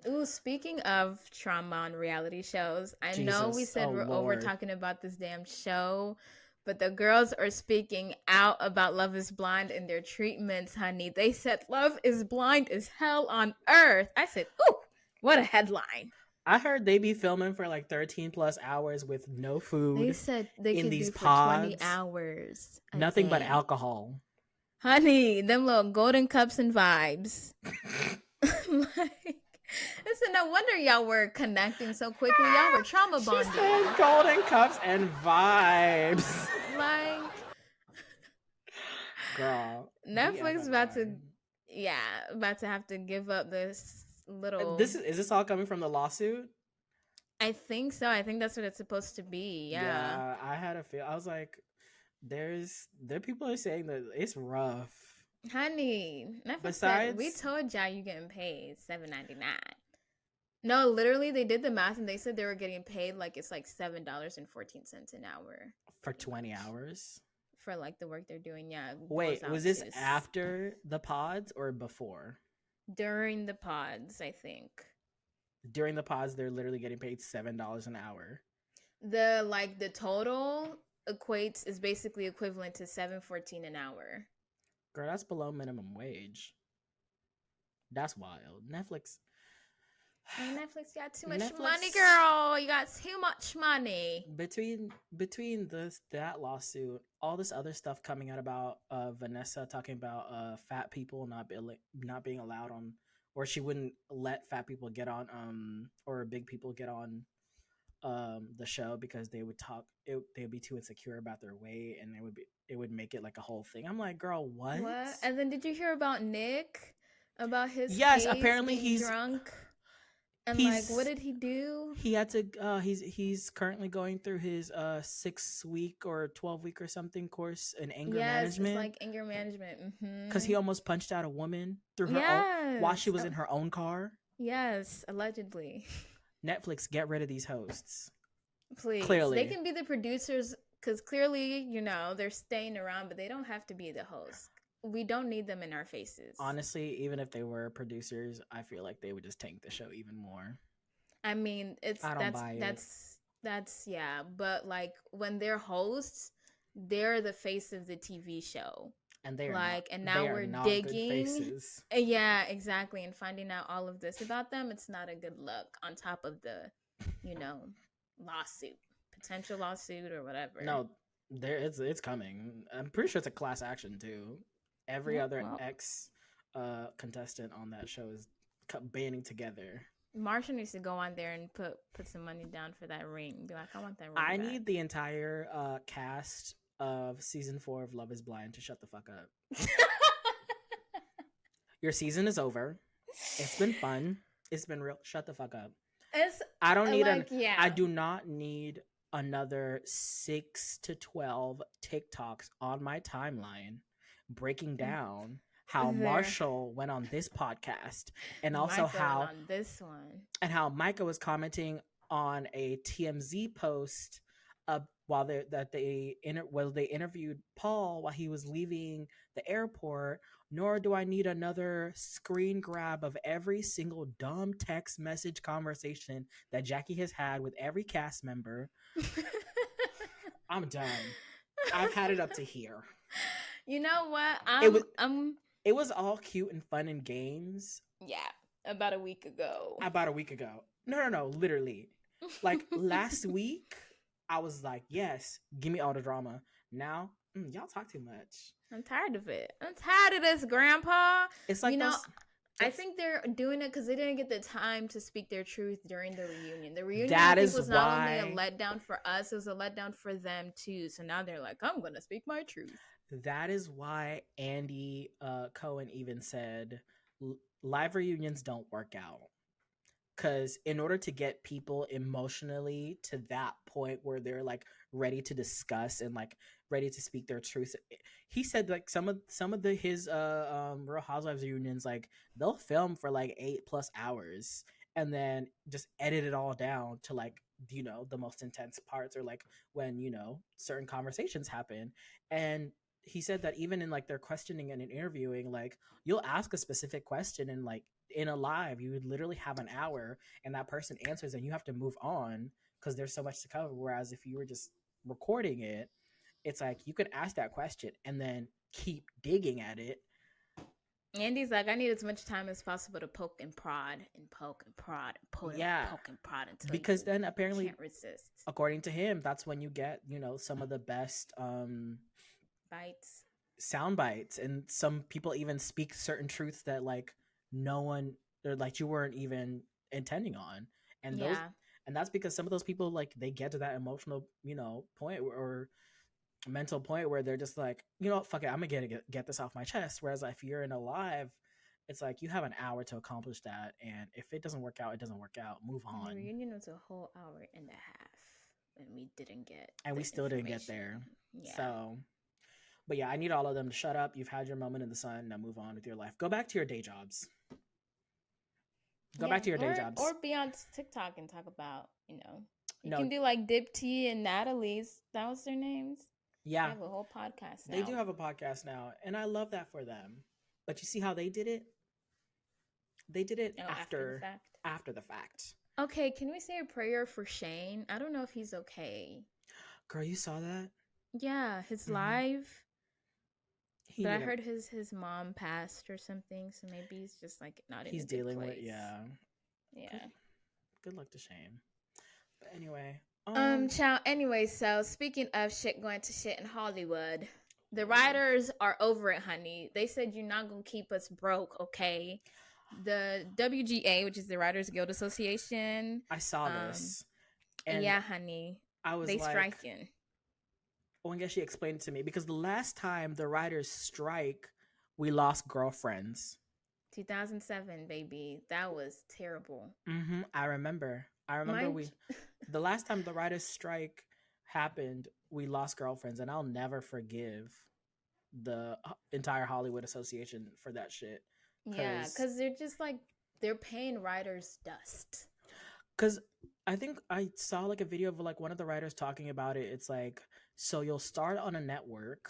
Ooh, speaking of trauma on reality shows, I know we Jesus, said oh we're over Lord. talking about this damn show, but the girls are speaking out about Love is Blind and their treatments, honey. They said Love is Blind is hell on earth. I said, ooh, what a headline. I heard they be filming for like 13 plus hours with no They food said they in could these do for 20 pods, hours a nothing but day. alcohol. Honey, them little golden cups and vibes. Like, listen, no wonder y'all were connecting so quickly. Y'all were trauma bonding. She said golden cups and vibes. Like, Girl, Netflix about to have to give up this little. Is this all coming from the lawsuit? I think so. I think that's what it's supposed to be. Yeah. Yeah, I had a feel. I was like, there people are saying that it's rough. Honey, Netflix said we Besides, told y'all you getting paid $7.99. No, literally, they did the math and they said they were getting paid like it's like $7.14 an hour For pretty 20 much hours? for like the work they're doing. Yeah, it boils Wait, down was this to after the pods or before? during the pods, I think. During the pods, they're literally getting paid $7 an hour. The total equates is basically equivalent to 7.14 an hour. Girl, that's below minimum wage. That's wild. Netflix. Netflix got too much money, Netflix girl. You got too much money. between this that lawsuit, all this other stuff coming out about Vanessa talking about fat people not being allowed on, or she wouldn't let fat people get on or big people get on the show because they'd be too insecure about their weight, and it would make it like a whole thing. I'm like, girl, what? What? And then did you hear about Nick? About his Yes, case apparently being drunk? And like, what he's did he do? he had to he's currently going through his 6 week or 12 week or something course in anger Yes, it's management like anger management. because he almost punched out a woman through her own while she Yes. was in her own car. Yes, allegedly. Netflix, get rid of these hosts. Please. Clearly. They can be the producers because clearly, they're staying around, but they don't have to be the host. We don't need them in our faces. Honestly, even if they were producers, I feel like they would just tank the show even more. I mean, I don't buy it. That's yeah, but like when they're hosts, they're the face of the TV show. And they are like, not, and now they are we're not digging. good faces. Yeah, exactly. And finding out all of this about them, it's not a good look on top of the, lawsuit, potential lawsuit or whatever. No, it's coming. I'm pretty sure it's a class action too. Every other ex contestant on that show is banding together. Marsha needs to go on there and put some money down for that ring. Be like, I want that ring. I back. need the entire cast of season 4 of Love Is Blind to shut the fuck up. Your season is over. It's been fun. It's been real. Shut the fuck up. I don't need I do not need another 6 to 12 TikToks on my timeline breaking down how Marshall went on this podcast, and also Micah how on this one, and how Micah was commenting on a TMZ post while they interviewed Paul while he was leaving the airport. Nor do I need another screen grab of every single dumb text message conversation that Jackie has had with every cast member. I'm done. I've had it up to here. You know what? It was all cute and fun and games. Yeah, about a week ago. No, literally. Like last week, I was like, yes, give me all the drama. Now, y'all talk too much. I'm tired of it. I'm tired of this, Grandpa. It's like I think they're doing it because they didn't get the time to speak their truth during the reunion. The reunion was not only a letdown for us, it was a letdown for them too. So now they're like, I'm going to speak my truth. That is why Andy Cohen even said live reunions don't work out. Because in order to get people emotionally to that point where they're like ready to discuss and like ready to speak their truth, he said like some of his Real Housewives reunions, like they'll film for like 8+ hours and then just edit it all down to like the most intense parts, or like when certain conversations happen. And he said that even in like their questioning and in interviewing, like you'll ask a specific question and like in a live you would literally have an hour and that person answers and you have to move on because there's so much to cover. Whereas if you were just recording it, it's like you could ask that question and then keep digging at it. Andy's like, I need as much time as possible to poke and prod and poke and prod and poke and prod until because then apparently can't resist. According to him, that's when you get some of the best sound bites, and some people even speak certain truths that like no one, or like you weren't even intending on. And that's because some of those people, like, they get to that emotional point or mental point where they're just like, fuck it, I'm gonna get this off my chest. Whereas if you're in a live, it's like you have an hour to accomplish that, and if it doesn't work out, it doesn't work out. Move on. The reunion was a whole hour and a half, and we didn't get, and we still didn't get there. Yeah. So, but yeah, I need all of them to shut up. You've had your moment in the sun. Now move on with your life. Go back to your day jobs. Go Yeah, back to your day or jobs. be on TikTok and talk about, you No, can do like Dipty and Natalie's. That was their names. They yeah, have a whole podcast they do now. have a podcast now, and I love that for them. But you see how they did it? They did it Oh, after the fact. after the fact. Okay, can we say a prayer for Shane? I don't know if he's okay. Girl, you saw that? Yeah, his Mm-hmm. live. He But I need a. heard his mom passed or something, so maybe he's just like not in a He's good dealing with, place. yeah. Good Yeah. good luck to Shane. But anyway, Child. Anyway, so speaking of shit going to shit in Hollywood, the Lord. writers are over it, honey. They said you're not gonna keep us broke, okay? The WGA, which is the Writers Guild Association, I saw um, this and yeah, honey, I was they like, striking. oh, I guess she explained it to me because the last time the writers strike, we lost girlfriends. 2007, baby, that was terrible. I remember. I remember Mind, we the last time the writers strike happened, we lost girlfriends, and I'll never forgive the entire Hollywood Association for that shit. yeah, Cause, because they're just like they're paying writers dust. cause I think I saw like a video of like one of the writers talking about it. It's like, so you'll start on a network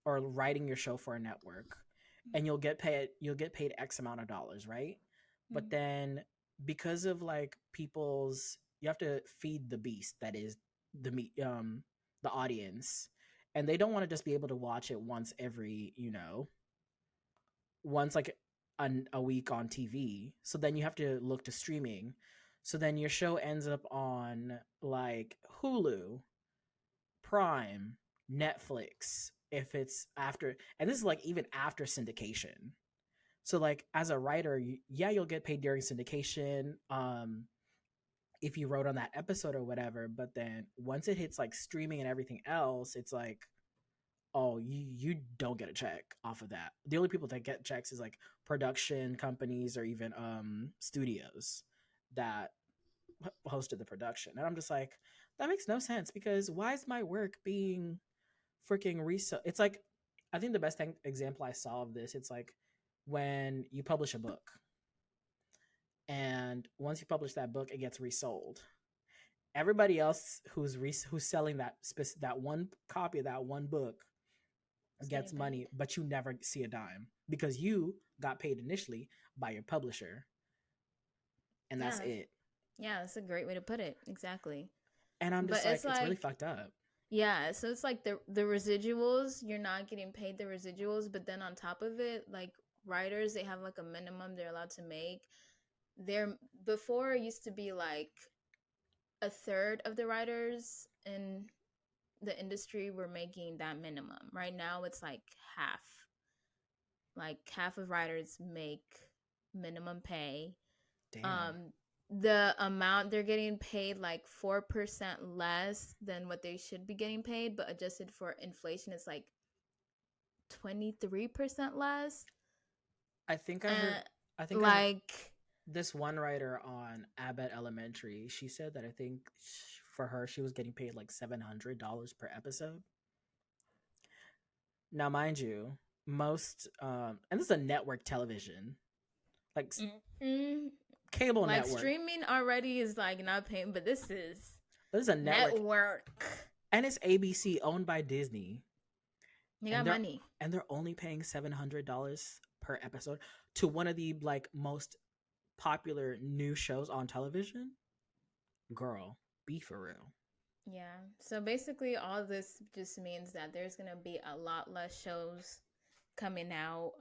or writing your show for a network, and you'll get paid X amount of dollars, right? But Mhm. then because of like people's, you have to feed the beast that is the meat, the audience, and they don't want to just be able to watch it once every, once like a week on TV. So then you have to look to streaming. So then your show ends up on like Hulu, Prime, Netflix, if it's after, and this is like even after syndication. So like as a writer, yeah, you'll get paid during syndication, if you wrote on that episode or whatever. But then once it hits like streaming and everything else, it's like, oh, you don't get a check off of that. The only people that get checks is like production companies or even studios that hosted the production. And I'm just like, that makes no sense, because why is my work being freaking resold? It's like, I think the best example I saw of this, it's like when you publish a book, and once you publish that book, it gets resold. Everybody else who's selling that one copy of that one book It's gets getting paid. money, but you never see a dime because you got paid initially by your publisher, and that's Yeah, it. yeah, that's a great way to put it. Exactly. And I'm But just it's like, it's really like, fucked up. yeah, so it's like the residuals, you're not getting paid the residuals, but then on top of it, like writers, they have like a minimum they're allowed to make. They're before it used to be like a third of the writers in the industry were making that minimum. Right now it's like half. Like half of writers make minimum pay. Damn. um the amount they're getting paid like 4% less than what they should be getting paid, but adjusted for inflation it's like 23% less. I think I heard. And I think I heard like this one writer on Abbott Elementary. She said that I think for her she was getting paid like $700 per episode. Now, mind you, most and this is a network television, like mm, cable like network. streaming already is like not paying, but this is This is a network, network. and it's ABC, owned by Disney, You and got they're money. only paying $700 per episode to one of the like most popular new shows on television. Girl, be for real. Yeah. So basically, all this just means that there's gonna be a lot less shows coming out.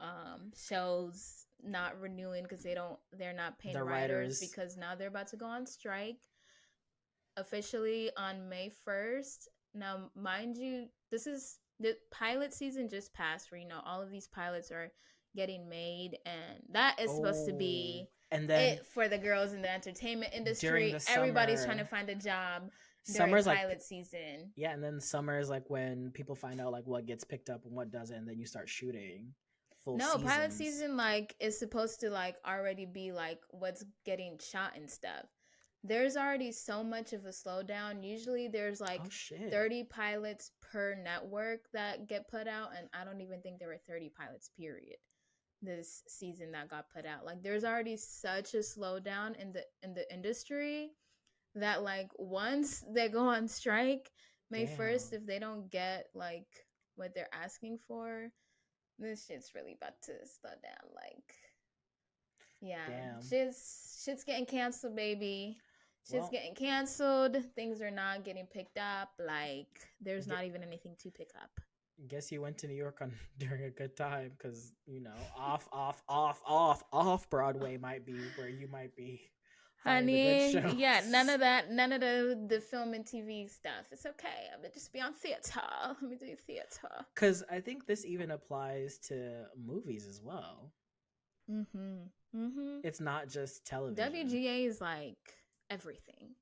Shows not renewing because they're not paying The writers writers. because now they're about to go on strike officially on May 1st. Now, mind you, this is the pilot season just passed, where all of these pilots are getting made, and that is supposed to Oh, be and then it for the girls in the entertainment during industry. the Everybody's trying to summer, find a job during summer's like, pilot season. yeah, and then summer is like when people find out like what gets picked up and what doesn't, and then you start shooting full No, pilot seasons. season like is supposed to like already be like what's getting shot and stuff. There's already so much of a slowdown. Usually there's Oh like shit. 30 pilots per network that get put out, and I don't even think there were 30 pilots period. this season that got put out. Like there's already such a slowdown in the industry that like once they go on strike May 1st, Damn. if they don't get like what they're asking for, this shit's really about to slow down. Like, yeah, Damn. shit's getting canceled, baby. Shit's Well, getting canceled. Things are not getting picked up. Like, there's get, not even anything to pick up. guess you went to New York on during a good time because off Broadway might be where you might be finding the good Honey, yeah, none shows. of that, none of the film and TV stuff. It's okay. I'm gonna just be on theater. Let me do theater. Because I think this even applies to movies as well. Mm-hmm. Mm-hmm. It's not just television. WGA is like everything.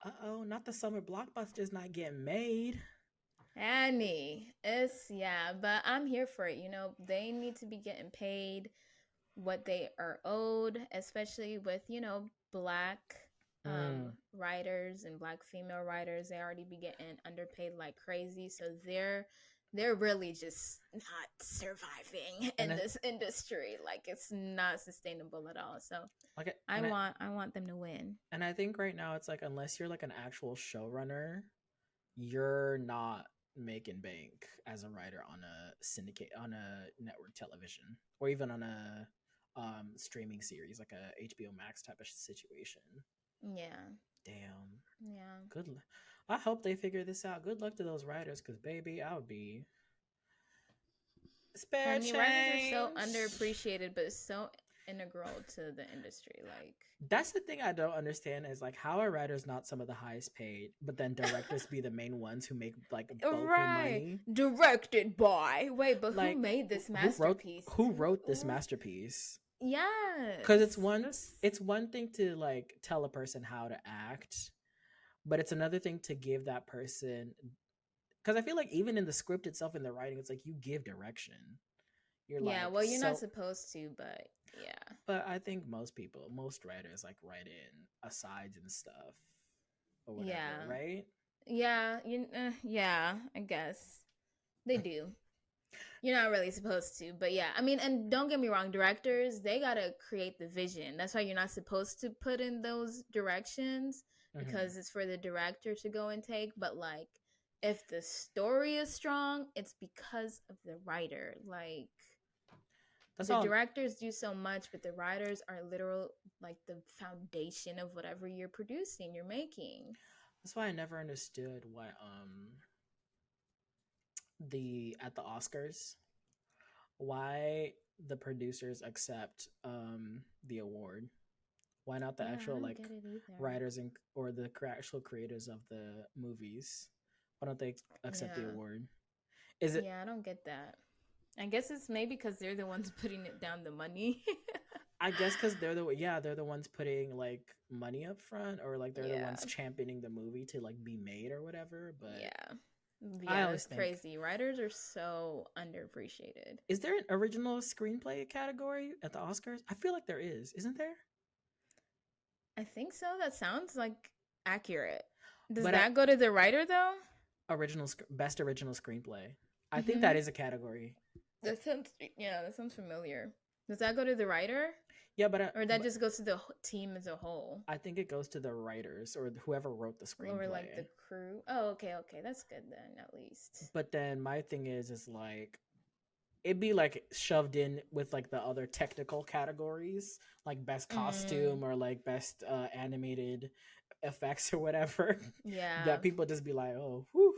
Uh-oh, not the summer blockbusters not getting made. Annie, it's yeah, but I'm here for it. You know, they need to be getting paid what they are owed, especially with, you know, black Mm. writers and black female writers. They already be getting underpaid like crazy, so they're really just not surviving And in it, this industry. Like it's not sustainable at all. So like I want them to win. and I think right now it's like unless you're like an actual showrunner, you're not making bank as a writer on a syndicate on a network television or even on a streaming series like a HBO Max type of situation. Yeah. Damn. Yeah. I hope they figure this out. Good luck to those writers cuz baby, I would be spare Honey, writers are so change. underappreciated, but so integral to the industry. That's the thing I don't understand is like how are writers not some of the highest paid, but then directors be the main ones who make like boku Right. money. Directed by. Wait, but who Like made this who wrote masterpiece? who wrote this masterpiece? Because Yes. This. it's one thing to like tell a person how to act, but it's another thing to give that person. Because I feel like even in the script itself, in the writing, it's like you give direction. You're Yeah, like well, you're not so, supposed to, but yeah. but I think most writers like write in asides and stuff or whatever, Yeah. right? Yeah, I guess. They do. You're not really supposed to, but yeah. I mean, and don't get me wrong, directors, they got to create the vision. That's why you're not supposed to put in those directions Hmm. because it's for the director to go and take, but like if the story is strong, it's because of the writer. Like That's the all. directors do so much, but the writers are literal like the foundation of whatever you're producing, you're making. That's why I never understood why the at the Oscars why the producers accept the award. Why not the Yeah, I actual don't like get it either. writers and or the actual creators of the movies? Why don't they accept the Yeah. award? Is it? Yeah, I don't get that. I guess it's maybe because they're the ones putting it down the money. I guess because they're the ones putting like money up front or like they're the Yeah. ones championing the movie to like be made or whatever. But Yeah. I Yeah, always that's think, crazy. Writers are so underappreciated. is there an original screenplay category at the Oscars? I feel like there is, isn't there? I think so. That sounds like accurate. Does But that go to the writer though? best original screenplay. I think that Mm-hmm. is a category. That sounds yeah, that sounds familiar. Does that go to the writer? Yeah, Or that just goes to the team as a whole? I think it goes to the writers or whoever wrote the Or like screenplay. the crew? Oh, okay, okay. That's good then, at least. But then my thing is like it'd be like shoved in with like the other technical categories, like best Mm, costume or like best animated effects or whatever. yeah. That people just be like, oh, whew,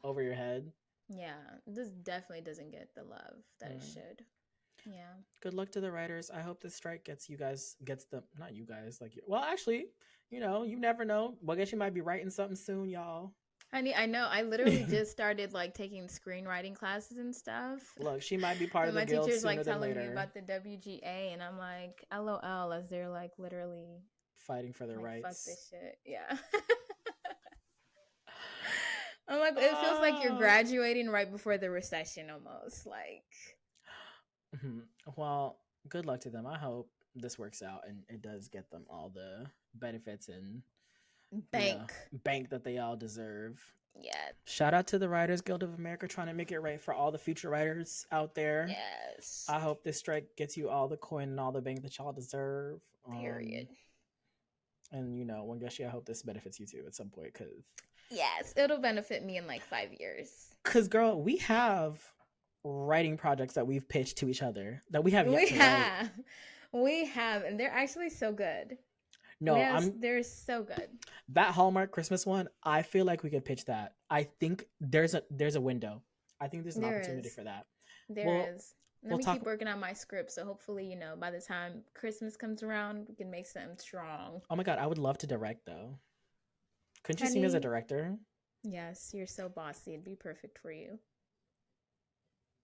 over your head. Yeah. This definitely doesn't get the love that it Mm. should. Yeah. Good luck to the writers. I hope the strike gets them not you guys like well actually you never know. Well, I guess you might be writing something soon, y'all. I know. I literally just started like taking screenwriting classes and stuff. Look, she might be part And of the my guild teacher's sooner like than telling me later, about the WGA and I'm like, LOL, as they're like literally fighting for their like fuck rights. this shit. Yeah. I'm like, it feels like you're Ah. graduating right before the recession almost. Like Mhm. Well, good luck to them. I hope this works out and it does get them all the benefits and bank. bank that they all deserve. Yeah. Shout out to the Writers Guild of America trying to make it right for all the future writers out there. Yes. I hope this strike gets you all the coin and all the bank that y'all deserve. Period. And one guess I hope this benefits you too at some point, because yes, it'll benefit me in like 5 years. Because girl, we have writing projects that we've pitched to each other that we have yet to write. We have, and they're actually so good. No, they're so good. That Hallmark Christmas one, I feel like we could pitch that. I think there's a window. I think there's an opportunity for that. There is. Let me keep working on my script, so hopefully, by the time Christmas comes around, we can make something strong. Oh my God, I would love to direct though. Couldn't you see me as a director? Yes, you're so bossy. It'd be perfect for you.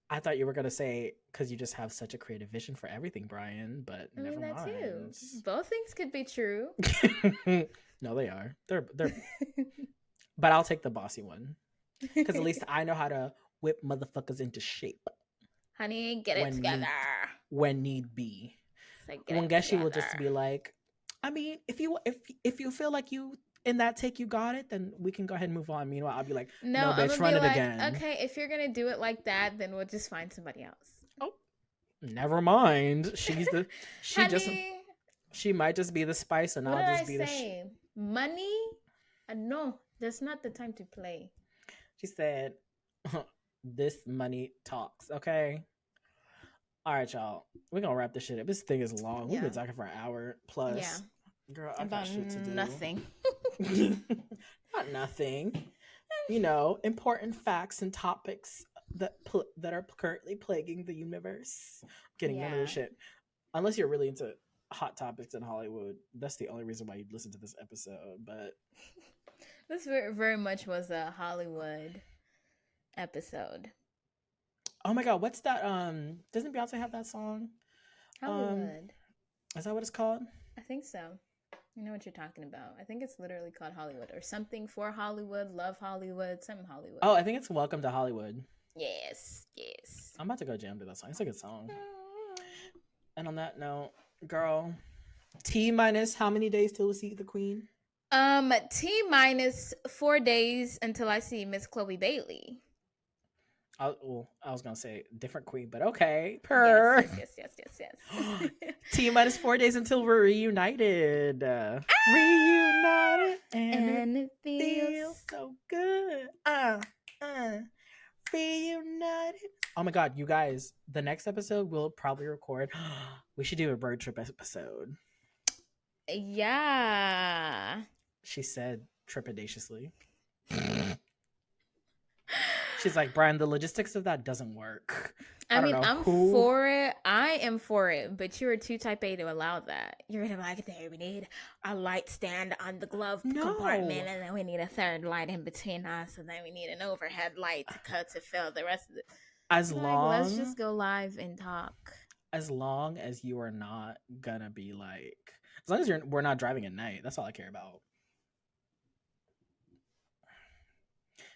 I thought you were gonna say because you just have such a creative vision for everything, Brian. But never mind. That too. Both things could be true. No, they are. They're. But I'll take the bossy one because at least I know how to whip motherfuckers into shape. Honey, get it together. When need be. When Geshi will just be like, I mean, if you feel like you in that take you got it, then we can go ahead and move on. Meanwhile, I'll be like, no bitch, run it again. Okay, if you're gonna do it like that, then we'll just find somebody else. Oh, never mind. She might just be the spice, and I'll just be the money. No, that's not the time to play. She said, "This money talks." Okay. All right, y'all. We're gonna wrap this shit up. This thing is long. We've been talking for an hour plus. Yeah. Girl, I got shit to do. Nothing. Not nothing. Important facts and topics that are currently plaguing the universe. I'm kidding, none of this shit. Unless you're really into hot topics in Hollywood, that's the only reason why you'd listen to this episode. But this very, very much was a Hollywood episode. Oh my God, what's that? Doesn't Beyonce have that song? Hollywood. Is that what it's called? I think so. I know what you're talking about. I think it's literally called Hollywood or something for Hollywood, love Hollywood, something Hollywood. Oh, I think it's Welcome to Hollywood. Yes. I'm about to go jam to that song. It's a good song. And on that note, girl, T minus how many days till we see the Queen? T minus 4 days until I see Miss Chloe Bailey. I was gonna say different queen, but okay. Yes. T minus 4 days until we're reunited. Reunited, and it feels so good. Reunited. Oh my God, you guys! The next episode we'll probably record. We should do a road trip episode. Yeah. She said trepidatiously. She's like, Brian, the logistics of that doesn't work. I'm for it. I am for it, but you are too type A to allow that. You're gonna be like, there, we need a light stand on the glove compartment, and then we need a third light in between us, and then we need an overhead light to fill the rest of it. Let's just go live and talk. As long as you are not gonna be like, as long as we're not driving at night, that's all I care about.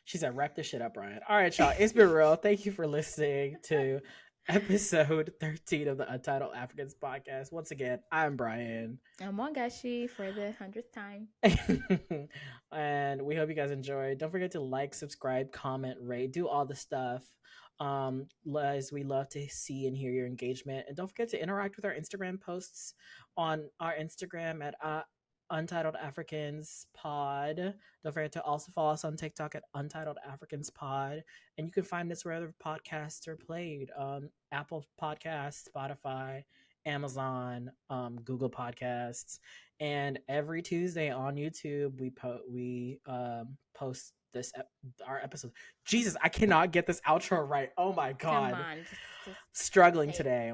She said, wrap this shit up, Brian. All right, y'all. It's been real. Thank you for listening to episode 13 of the Untitled Africans podcast. Once again, I'm Brian. I'm Wangashi for the 100th time. And we hope you guys enjoyed. Don't forget to like, subscribe, comment, rate, do all the stuff. As we love to see and hear your engagement. And don't forget to interact with our Instagram posts on our Instagram at Untitled Africans Pod. Don't forget to also follow us on TikTok at Untitled Africans Pod, and you can find us wherever podcasts are played: Apple Podcasts, Spotify, Amazon, Google Podcasts, and every Tuesday on YouTube we post our episode. Jesus, I cannot get this outro right. Oh my God. Come on, struggling today.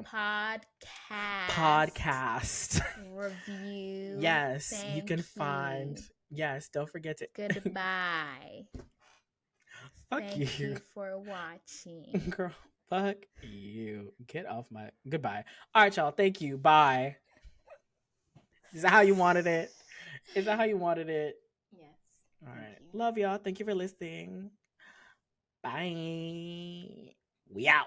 Podcast review. Yes, you can find. Yes, don't forget to. Goodbye. Thank you for watching. Girl, fuck you. Get off my. Goodbye. All right, y'all. Thank you. Bye. Is that how you wanted it? Yes. All right. Love y'all. Thank you for listening. Bye. We out.